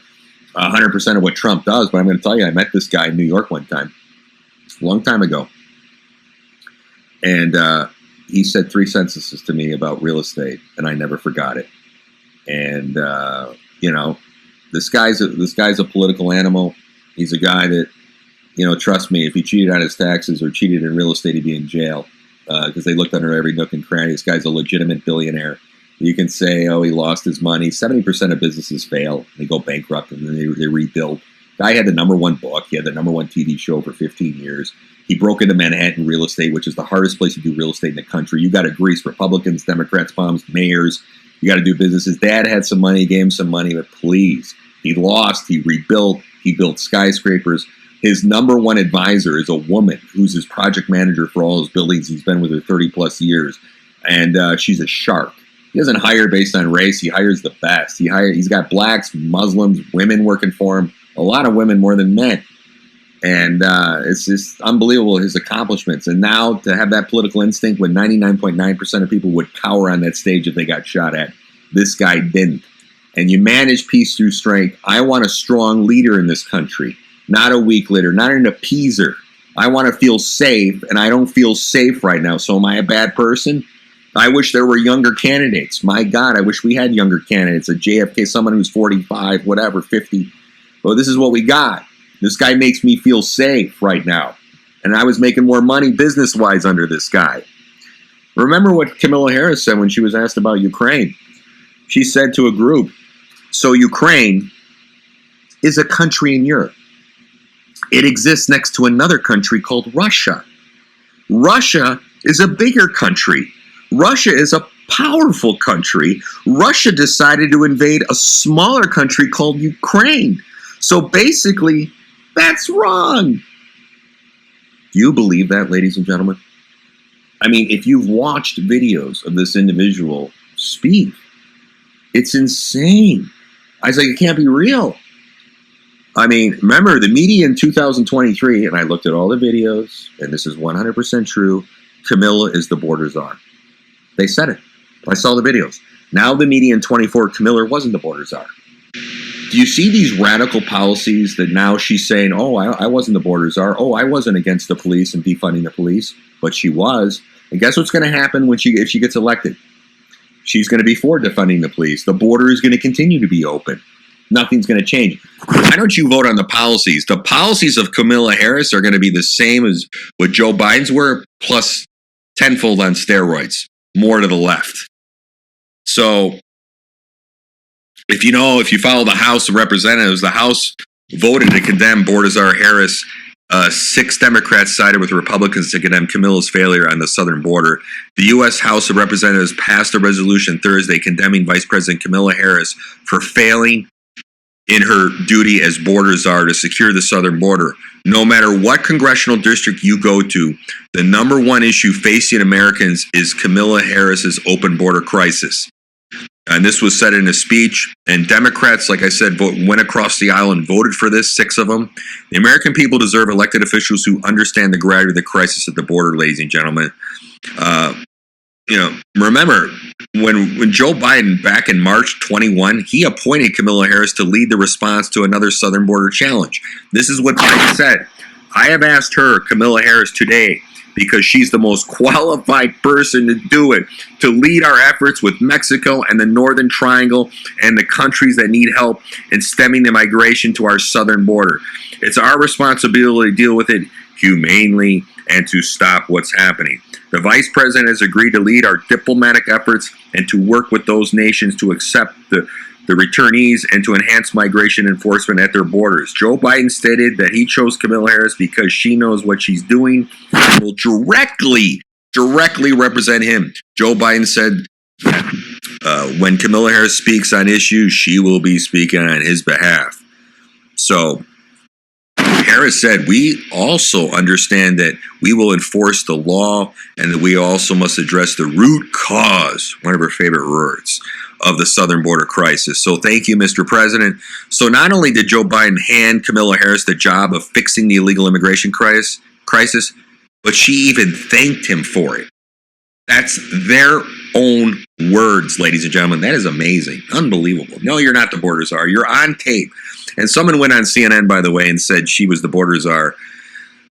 100% of what Trump does, but I'm going to tell you, I met this guy in New York one time, a long time ago. And he said 3 sentences to me about real estate, and I never forgot it. And, this guy's a political animal. He's a guy that, trust me, if he cheated on his taxes or cheated in real estate, he'd be in jail because they looked under every nook and cranny. This guy's a legitimate billionaire. You can say, oh, he lost his money. 70% of businesses fail. They go bankrupt and then they rebuild. Guy had the #1 book. He had the #1 TV show for 15 years. He broke into Manhattan real estate, which is the hardest place to do real estate in the country. You got to grease Republicans, Democrats, bombs, mayors. You got to do business. His dad had some money, gave him some money, but please, he lost. He rebuilt. He built skyscrapers. His #1 advisor is a woman who's his project manager for all his buildings. He's been with her 30 plus years, and she's a shark. He doesn't hire based on race. He hires the best. He's got blacks, Muslims, women working for him. A lot of women more than men. And it's just unbelievable, his accomplishments. And now to have that political instinct when 99.9% of people would cower on that stage if they got shot at. This guy didn't. And you manage peace through strength. I want a strong leader in this country, not a weak leader, not an appeaser. I want to feel safe, and I don't feel safe right now. So am I a bad person? I wish there were younger candidates. My God, I wish we had younger candidates. A JFK, someone who's 45, whatever, 50. Well, this is what we got. This guy makes me feel safe right now. And I was making more money business-wise under this guy. Remember what Kamala Harris said when she was asked about Ukraine. She said to a group, so Ukraine is a country in Europe. It exists next to another country called Russia. Russia is a bigger country. Russia is a powerful country. Russia decided to invade a smaller country called Ukraine. So basically, that's wrong. Do you believe that, ladies and gentlemen? I mean, if you've watched videos of this individual speak, it's insane. I was like, it can't be real. I mean, remember the media in 2023, and I looked at all the videos, and this is 100% true, Camilla is the border czar. They said it. I saw the videos. Now the media in 24, Camilla wasn't the border czar. Do you see these radical policies that now she's saying, oh, I wasn't the border czar. Oh, I wasn't against the police and defunding the police, but she was. And guess what's going to happen if she gets elected? She's going to be for defunding the police. The border is going to continue to be open. Nothing's going to change. Why don't you vote on the policies? The policies of Kamala Harris are going to be the same as what Joe Biden's were, plus tenfold on steroids, more to the left. So if you follow the House of Representatives, the House voted to condemn Bortazar Harris 6 Democrats sided with Republicans to condemn Camilla's failure on the southern border. The U.S. House of Representatives passed a resolution Thursday condemning Vice President Kamala Harris for failing in her duty as border czar to secure the southern border. No matter what congressional district you go to, the number one issue facing Americans is Kamala Harris's open border crisis. And this was said in a speech, and Democrats, like I said, went across the aisle and voted for this, 6 of them. The American people deserve elected officials who understand the gravity of the crisis at the border, ladies and gentlemen. Remember, when Joe Biden, back in March 21, he appointed Kamala Harris to lead the response to another southern border challenge. This is what Biden said. I have asked her, Kamala Harris, today, because she's the most qualified person to do it, to lead our efforts with Mexico and the Northern Triangle and the countries that need help in stemming the migration to our southern border. It's our responsibility to deal with it humanely and to stop what's happening. The vice president has agreed to lead our diplomatic efforts and to work with those nations to accept the returnees and to enhance migration enforcement at their borders. Joe Biden stated that he chose Kamala Harris because she knows what she's doing and will directly represent him. Joe Biden said that when Kamala Harris speaks on issues, she will be speaking on his behalf. So Harris said, we also understand that we will enforce the law and that we also must address the root cause, one of her favorite words, of the southern border crisis. So thank you, Mr. President. So not only did Joe Biden hand Kamala Harris the job of fixing the illegal immigration crisis, but she even thanked him for it. That's their own words, ladies and gentlemen. That is amazing. Unbelievable. No, you're not the border czar. You're on tape. And someone went on CNN, by the way, and said she was the border czar,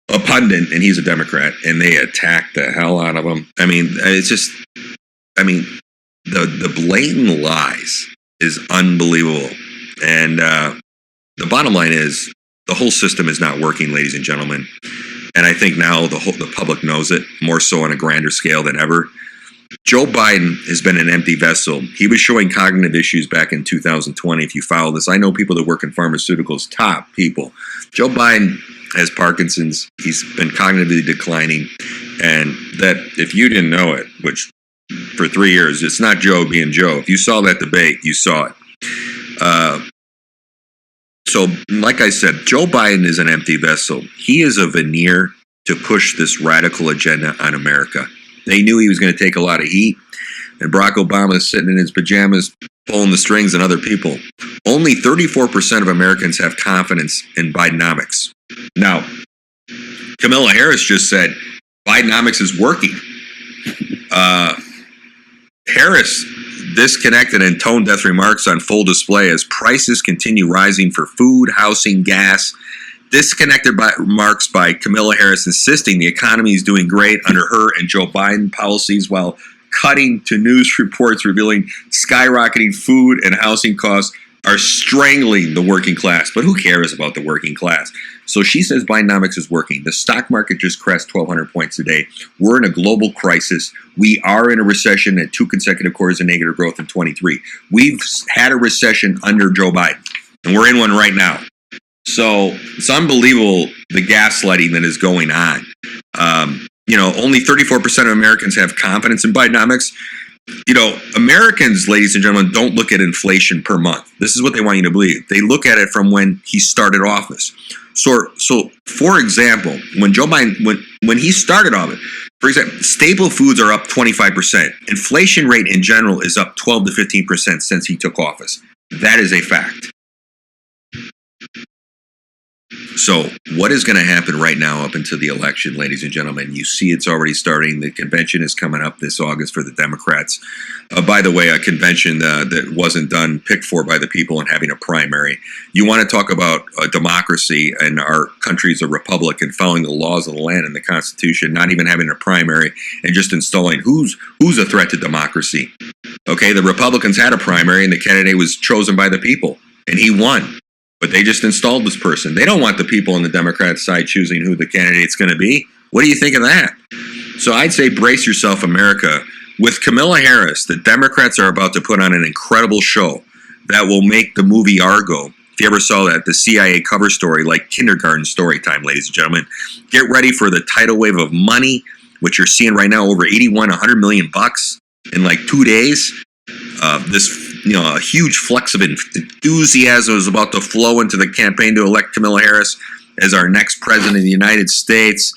a pundit, and he's a Democrat, and they attacked the hell out of him. I mean, it's just, the blatant lies is unbelievable. And the bottom line is the whole system is not working, ladies and gentlemen. And I think now the public knows it more so on a grander scale than ever. Joe Biden has been an empty vessel. He was showing cognitive issues back in 2020. If you follow this, I know people that work in pharmaceuticals, top people. Joe Biden has Parkinson's. He's been cognitively declining. And that, if you didn't know it, which for 3 years, it's not Joe being Joe. If you saw that debate, you saw it. So, like I said, Joe Biden is an empty vessel. He is a veneer to push this radical agenda on America. They knew he was going to take a lot of heat, and Barack Obama is sitting in his pajamas pulling the strings on other people. Only 34% of Americans have confidence in Bidenomics. Now, Kamala Harris just said Bidenomics is working. Harris disconnected and tone-deaf remarks on full display as prices continue rising for food, housing, gas. Disconnected by remarks by Kamala Harris insisting the economy is doing great under her and Joe Biden policies, while cutting to news reports revealing skyrocketing food and housing costs are strangling the working class. But who cares about the working class? So she says Bidenomics is working. The stock market just crashed 1,200 points today. We're in a global crisis. We are in a recession at 2 consecutive quarters of negative growth in 23. We've had a recession under Joe Biden, and we're in one right now. So it's unbelievable the gaslighting that is going on. Only 34% of Americans have confidence in Bidenomics. Americans, ladies and gentlemen, don't look at inflation per month. This is what they want you to believe. They look at it from when he started office. So for example, when Joe Biden, when he started office, for example, staple foods are up 25%. Inflation rate in general is up 12 to 15% since he took office. That is a fact. So what is going to happen right now up until the election, ladies and gentlemen? You see it's already starting. The convention is coming up this August for the Democrats. By the way, a convention that wasn't done, picked for by the people and having a primary. You want to talk about democracy, and our country's a republic and following the laws of the land and the Constitution, not even having a primary and just installing who's a threat to democracy. Okay, the Republicans had a primary and the candidate was chosen by the people and he won. But they just installed this person. They don't want the people on the Democrat side choosing who the candidate's going to be. What do you think of that? So I'd say brace yourself, America. With Kamala Harris, the Democrats are about to put on an incredible show that will make the movie Argo If you ever saw that, the CIA cover story, like kindergarten story time, ladies and gentlemen. Get ready for the tidal wave of money, which you're seeing right now, over 100 million bucks in like 2 days. A huge flux of enthusiasm is about to flow into the campaign to elect Kamala Harris as our next president of the United States.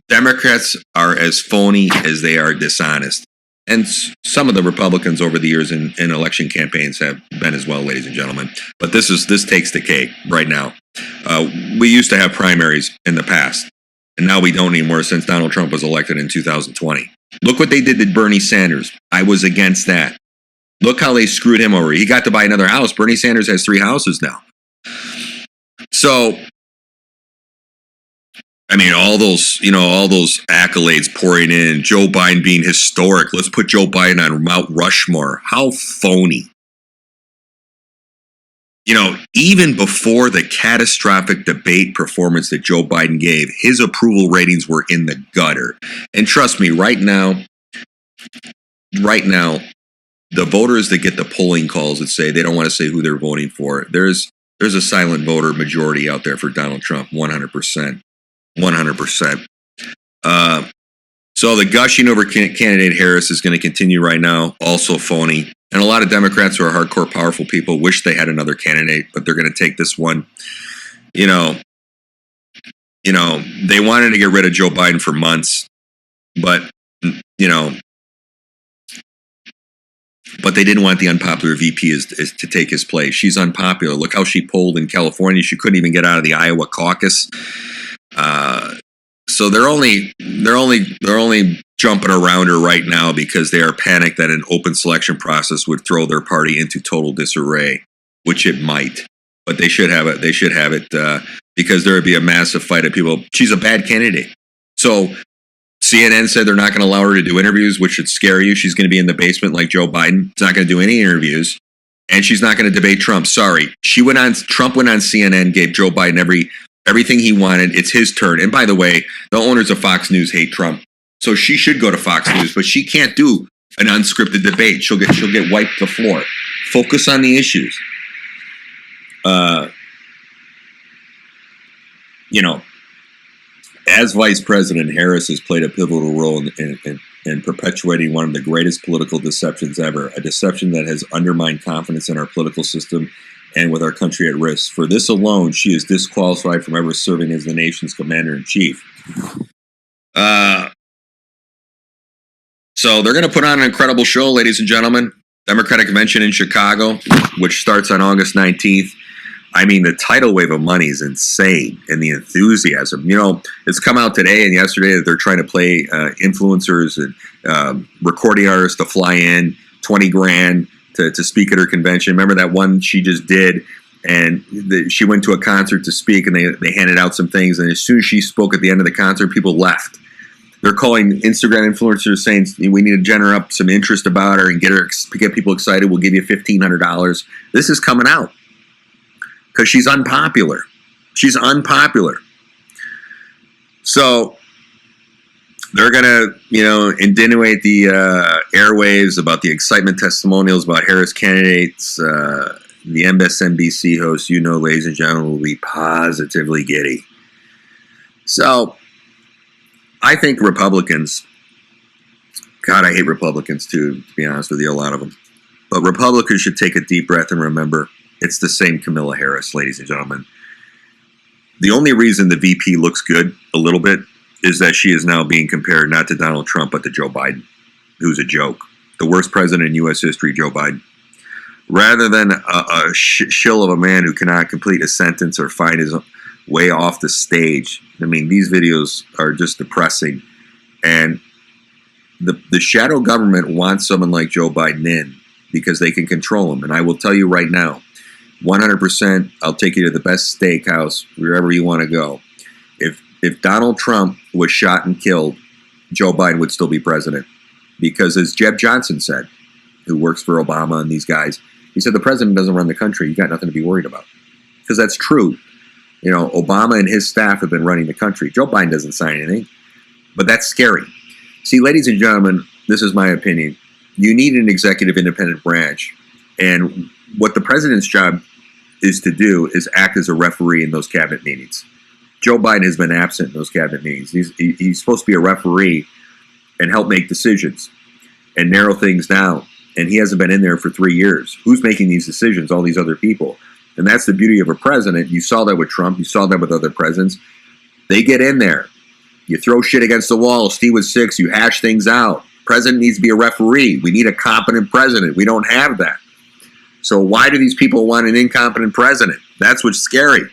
Democrats are as phony as they are dishonest. And some of the Republicans over the years in election campaigns have been as well, ladies and gentlemen. But this takes the cake right now. We used to have primaries in the past, and now we don't anymore since Donald Trump was elected in 2020. Look what they did to Bernie Sanders. I was against that. Look how they screwed him over. He got to buy another house. Bernie Sanders has 3 houses now. So, I mean, all those accolades pouring in, Joe Biden being historic. Let's put Joe Biden on Mount Rushmore. How phony. Even before the catastrophic debate performance that Joe Biden gave, his approval ratings were in the gutter. And trust me, right now, the voters that get the polling calls that say they don't want to say who they're voting for, there's a silent voter majority out there for Donald Trump, 100%. 100%. So the gushing over candidate Harris is going to continue right now, also phony. And a lot of Democrats who are hardcore, powerful people wish they had another candidate, but they're going to take this one. They wanted to get rid of Joe Biden for months, but they didn't want the unpopular VP to take his place. She's unpopular. Look how she polled in California. She couldn't even get out of the Iowa caucus. So they're only jumping around her right now because they are panicked that an open selection process would throw their party into total disarray, which it might. But they should have it. They should have it because there would be a massive fight of people. She's a bad candidate. So CNN said they're not going to allow her to do interviews, which should scare you. She's going to be in the basement like Joe Biden. She's not going to do any interviews, and she's not going to debate Trump. Sorry, Trump went on CNN, gave Joe Biden everything he wanted. It's his turn. And by the way, the owners of Fox News hate Trump, so she should go to Fox News, but she can't do an unscripted debate. She'll get wiped the floor. Focus on the issues. As vice president, Harris has played a pivotal role in perpetuating one of the greatest political deceptions ever, a deception that has undermined confidence in our political system and with our country at risk. For this alone, she is disqualified from ever serving as the nation's commander-in-chief. So they're going to put on an incredible show, ladies and gentlemen. Democratic Convention in Chicago, which starts on August 19th. I mean, the tidal wave of money is insane, and the enthusiasm. It's come out today and yesterday that they're trying to play influencers and recording artists to fly in, $20,000 to speak at her convention. Remember that one she just did, and she went to a concert to speak, and they handed out some things, and as soon as she spoke at the end of the concert, people left. They're calling Instagram influencers saying, we need to generate up some interest about her and get people excited. We'll give you $1,500. This is coming out. Because she's unpopular. She's unpopular. So they're going to, insinuate the airwaves about the excitement testimonials about Harris candidates. The MSNBC host, ladies and gentlemen, will be positively giddy. So I think Republicans, God, I hate Republicans too, to be honest with you, a lot of them. But Republicans should take a deep breath and remember, it's the same Kamala Harris, ladies and gentlemen. The only reason the VP looks good a little bit is that she is now being compared not to Donald Trump, but to Joe Biden, who's a joke. The worst president in U.S. history, Joe Biden. Rather than a shill of a man who cannot complete a sentence or find his way off the stage. I mean, these videos are just depressing. And the shadow government wants someone like Joe Biden in because they can control him. And I will tell you right now, 100%, I'll take you to the best steakhouse, wherever you want to go. If Donald Trump was shot and killed, Joe Biden would still be president. Because as Jeb Johnson said, who works for Obama and these guys, he said the president doesn't run the country. You got nothing to be worried about. Because that's true. Obama and his staff have been running the country. Joe Biden doesn't sign anything. But that's scary. See, ladies and gentlemen, this is my opinion. You need an executive independent branch. And what the president's job is to do is act as a referee in those cabinet meetings. Joe Biden has been absent in those cabinet meetings. He's supposed to be a referee and help make decisions and narrow things down. And he hasn't been in there for 3 years. Who's making these decisions? All these other people. And that's the beauty of a president. You saw that with Trump. You saw that with other presidents. They get in there. You throw shit against the wall. Steve was 6. You hash things out. President needs to be a referee. We need a competent president. We don't have that. So why do these people want an incompetent president? That's what's scary.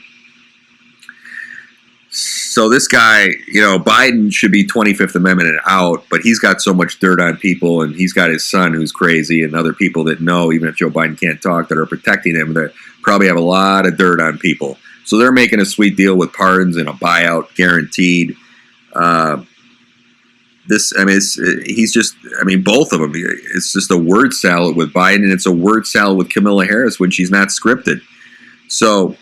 So this guy, Biden should be 25th Amendment and out, but he's got so much dirt on people, and he's got his son who's crazy and other people that know, even if Joe Biden can't talk, that are protecting him, that probably have a lot of dirt on people. So they're making a sweet deal with pardons and a buyout guaranteed. Both of them. It's just a word salad with Biden, and it's a word salad with Kamala Harris when she's not scripted. So,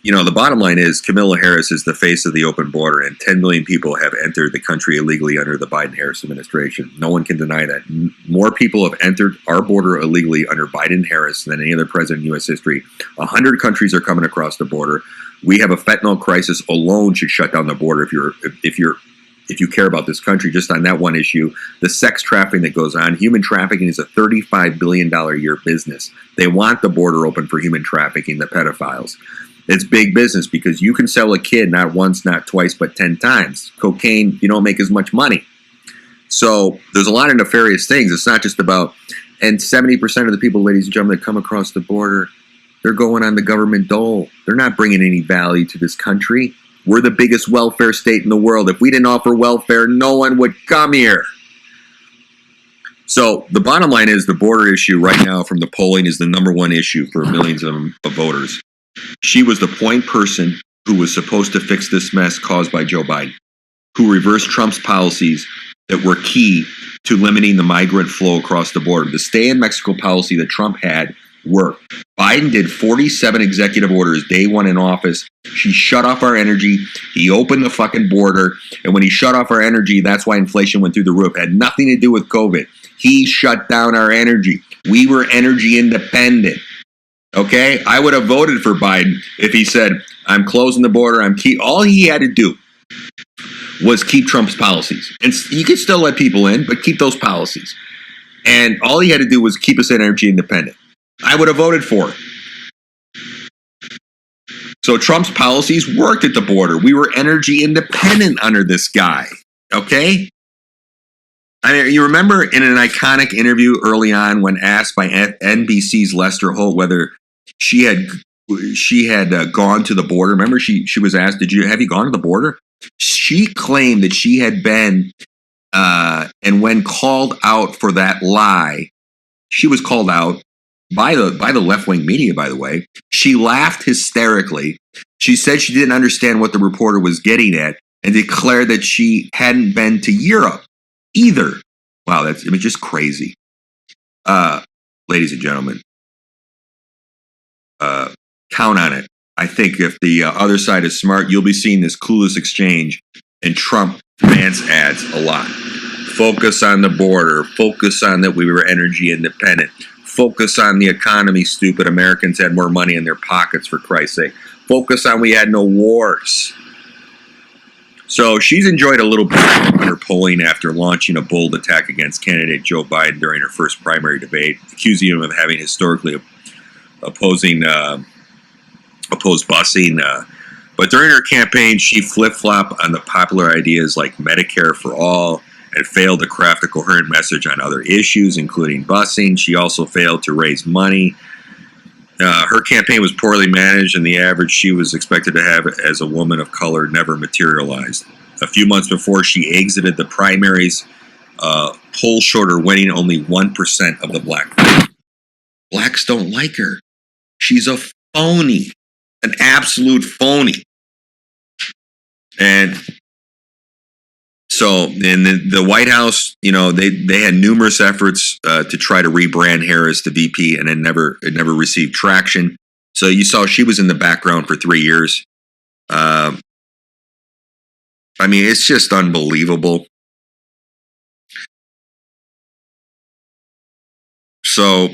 the bottom line is Kamala Harris is the face of the open border, and 10 million people have entered the country illegally under the Biden-Harris administration. No one can deny that. More people have entered our border illegally under Biden-Harris than any other president in U.S. history. 100 countries are coming across the border. We have a fentanyl crisis alone should shut down the border if you care about this country, just on that one issue. The sex trafficking that goes on. Human trafficking is a $35 billion a year business. They want the border open for human trafficking, the pedophiles. It's big business because you can sell a kid not once, not twice, but 10 times. Cocaine, you don't make as much money. So there's a lot of nefarious things. It's not just about, and 70% of the people, ladies and gentlemen, that come across the border, they're going on the government dole. They're not bringing any value to this country. We're the biggest welfare state in the world. If we didn't offer welfare, no one would come here. So the bottom line is the border issue right now from the polling is the number one issue for millions of voters. She was the point person who was supposed to fix this mess caused by Joe Biden, who reversed Trump's policies that were key to limiting the migrant flow across the border. The stay in Mexico policy that Trump had worked. Biden did 47 executive orders day one in office. She shut off our energy. He opened the fucking border. And when he shut off our energy, that's why inflation went through the roof. It had nothing to do with COVID. He shut down our energy. We were energy independent. Okay? I would have voted for Biden if he said, I'm closing the border. All he had to do was keep Trump's policies. And you could still let people in, but keep those policies. And all he had to do was keep us energy independent. I would have voted for it. So Trump's policies worked at the border. We were energy independent under this guy. Okay? You remember in an iconic interview early on when asked by NBC's Lester Holt whether she had gone to the border. Remember she was asked, have you gone to the border? She claimed that she had been, and when called out for that lie, she was called out by the left-wing media, by the way. She laughed hysterically. She said she didn't understand what the reporter was getting at and declared that she hadn't been to Europe either. Wow, that's just crazy. Ladies and gentlemen, count on it. I think if the other side is smart, you'll be seeing this clueless exchange, and Trump demands ads a lot. Focus on the border. Focus on that we were energy independent. Focus on the economy, stupid. Americans had more money in their pockets, for Christ's sake. Focus on we had no wars. So she's enjoyed a little bit on her polling after launching a bold attack against candidate Joe Biden during her first primary debate, accusing him of having historically opposed busing. But during her campaign, she flip-flopped on the popular ideas like Medicare for all and failed to craft a coherent message on other issues, including busing. She also failed to raise money. Her campaign was poorly managed, and the average she was expected to have as a woman of color never materialized. A few months before she exited the primaries, poll showed her winning only 1% of the black vote. Blacks don't like her. She's a phony, an absolute phony. And so in the White House, they had numerous efforts to try to rebrand Harris to VP, and it never received traction. So you saw she was in the background for 3 years. It's just unbelievable. So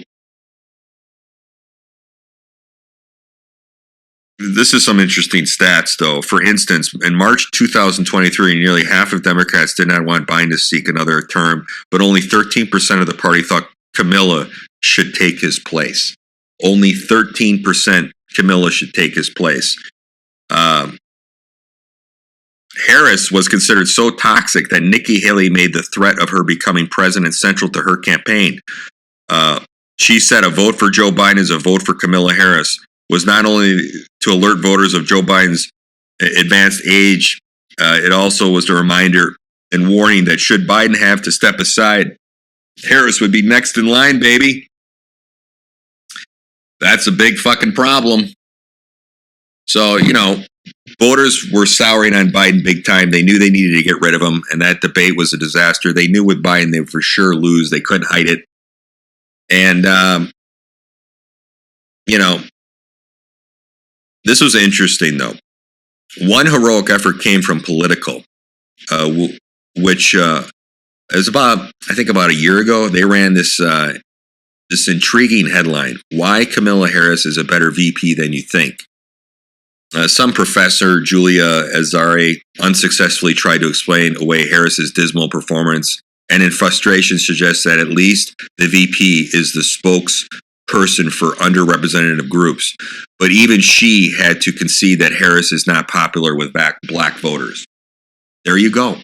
This is some interesting stats, though. For instance, in March 2023, nearly half of Democrats did not want Biden to seek another term, but only 13% of the party thought Camilla should take his place. Only 13% Camilla should take his place. Harris was considered so toxic that Nikki Haley made the threat of her becoming president central to her campaign. She said a vote for Joe Biden is a vote for Kamala Harris. Was not only to alert voters of Joe Biden's advanced age, it also was a reminder and warning that should Biden have to step aside, Harris would be next in line, baby. That's a big fucking problem. So, voters were souring on Biden big time. They knew they needed to get rid of him, and that debate was a disaster. They knew with Biden they would for sure lose. They couldn't hide it. And, this was interesting, though. One heroic effort came from Political, which is about a year ago. They ran this intriguing headline: "Why Kamala Harris is a better VP than you think." Some professor, Julia Azari, unsuccessfully tried to explain away Harris's dismal performance, and in frustration suggests that at least the VP is the spokesperson for underrepresented groups. But even she had to concede that Harris is not popular with black voters. There you go.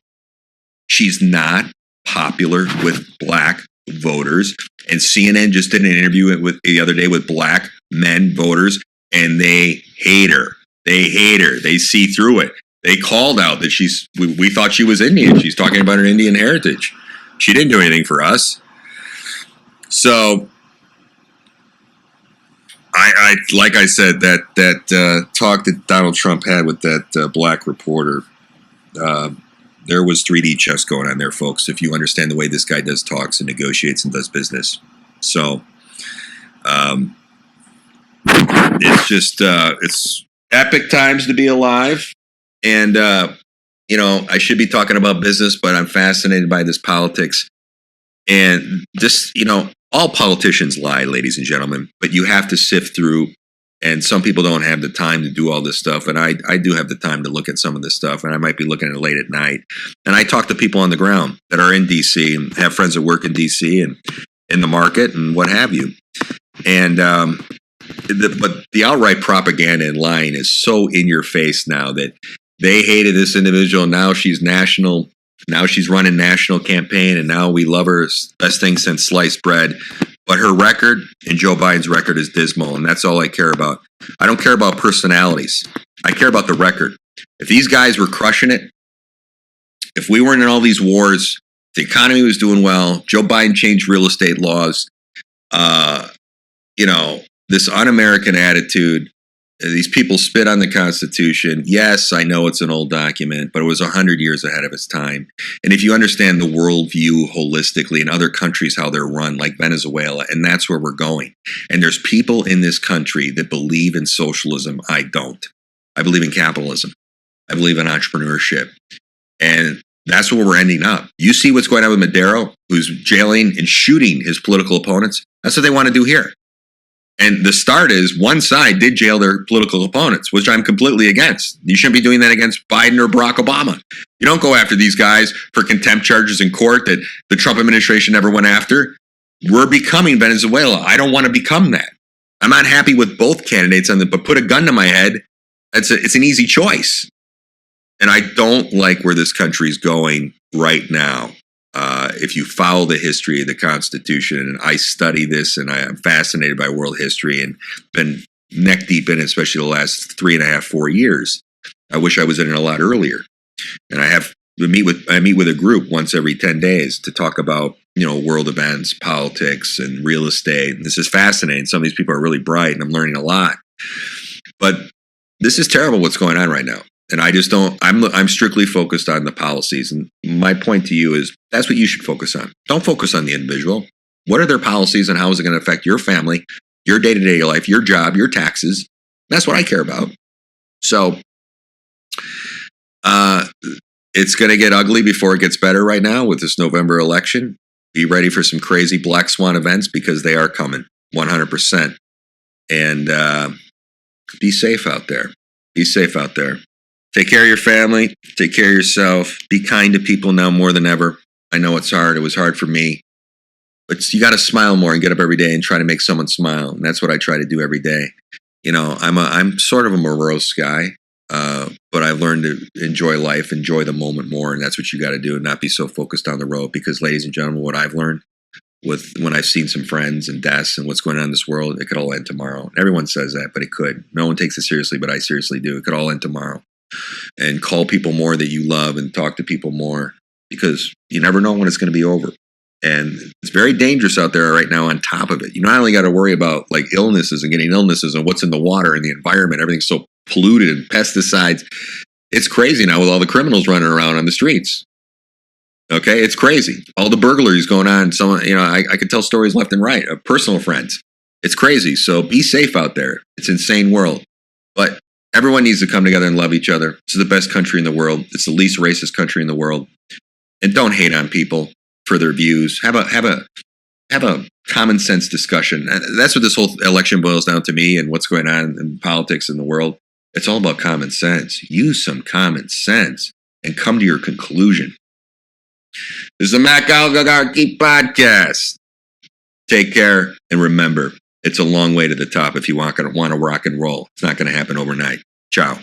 She's not popular with black voters. And CNN just did an interview the other day with black men voters, and they hate her. They hate her. They see through it. They called out that we thought she was Indian. She's talking about her Indian heritage. She didn't do anything for us. So, I like I said, that talk that Donald Trump had with that black reporter, there was 3D chess going on there, folks, if you understand the way this guy does talks and negotiates and does business. So, it's just, it's epic times to be alive. And, I should be talking about business, but I'm fascinated by this politics. And just, all politicians lie, ladies and gentlemen, but you have to sift through. And some people don't have the time to do all this stuff. And I do have the time to look at some of this stuff. And I might be looking at it late at night. And I talk to people on the ground that are in D.C. and have friends that work in D.C. and in the market and what have you. And, but the outright propaganda and lying is so in your face now that they hated this individual. Now she's national. Now she's running national campaign, and now we love her. Best thing since sliced bread. But her record and Joe Biden's record is dismal, and that's all I care about. I don't care about personalities. I care about the record. If these guys were crushing it, if we weren't in all these wars, the economy was doing well, Joe Biden changed real estate laws, this un-American attitude, these people spit on the Constitution. Yes, I know it's an old document, but it was 100 years ahead of its time. And if you understand the worldview holistically in other countries, how they're run, like Venezuela, and that's where we're going. And there's people in this country that believe in socialism. I don't. I believe in capitalism. I believe in entrepreneurship. And that's where we're ending up. You see what's going on with Maduro, who's jailing and shooting his political opponents. That's what they want to do here. And the start is one side did jail their political opponents, which I'm completely against. You shouldn't be doing that against Biden or Barack Obama. You don't go after these guys for contempt charges in court that the Trump administration never went after. We're becoming Venezuela. I don't want to become that. I'm not happy with both candidates, but put a gun to my head. It's an easy choice. And I don't like where this country's going right now. If you follow the history of the Constitution, and I study this, and I am fascinated by world history and been neck deep in it, especially the last 3.5, 4 years. I wish I was in it a lot earlier. And I meet with a group once every 10 days to talk about, world events, politics, and real estate. And this is fascinating. Some of these people are really bright, and I'm learning a lot. But this is terrible what's going on right now. And I just don't, I'm strictly focused on the policies. And my point to you is that's what you should focus on. Don't focus on the individual. What are their policies and how is it going to affect your family, your day-to-day life, your job, your taxes? That's what I care about. So it's going to get ugly before it gets better right now with this November election. Be ready for some crazy black swan events because they are coming 100%. And be safe out there. Be safe out there. Take care of your family. Take care of yourself. Be kind to people now more than ever. I know it's hard. It was hard for me. But you got to smile more and get up every day and try to make someone smile. And that's what I try to do every day. You know, I'm sort of a morose guy, but I've learned to enjoy life, enjoy the moment more. And that's what you got to do and not be so focused on the road. Because, ladies and gentlemen, what I've learned when I've seen some friends and deaths and what's going on in this world, it could all end tomorrow. Everyone says that, but it could. No one takes it seriously, but I seriously do. It could all end tomorrow. And call people more that you love and talk to people more, because you never know when it's going to be over. And it's very dangerous out there right now on top of it. You not only got to worry about like illnesses and getting illnesses and what's in the water and the environment, everything's so polluted and pesticides. It's crazy now with all the criminals running around on the streets. Okay, it's crazy. All the burglaries going on. Someone, you know, I could tell stories left and right of personal friends. It's crazy. So be safe out there. It's an insane world. But everyone needs to come together and love each other. This is the best country in the world. It's the least racist country in the world. And don't hate on people for their views. Have a common sense discussion. That's what this whole election boils down to me and what's going on in politics in the world. It's all about common sense. Use some common sense and come to your conclusion. This is the Mac Oligarchy podcast. Take care and remember, it's a long way to the top if you want to rock and roll. It's not going to happen overnight. Ciao.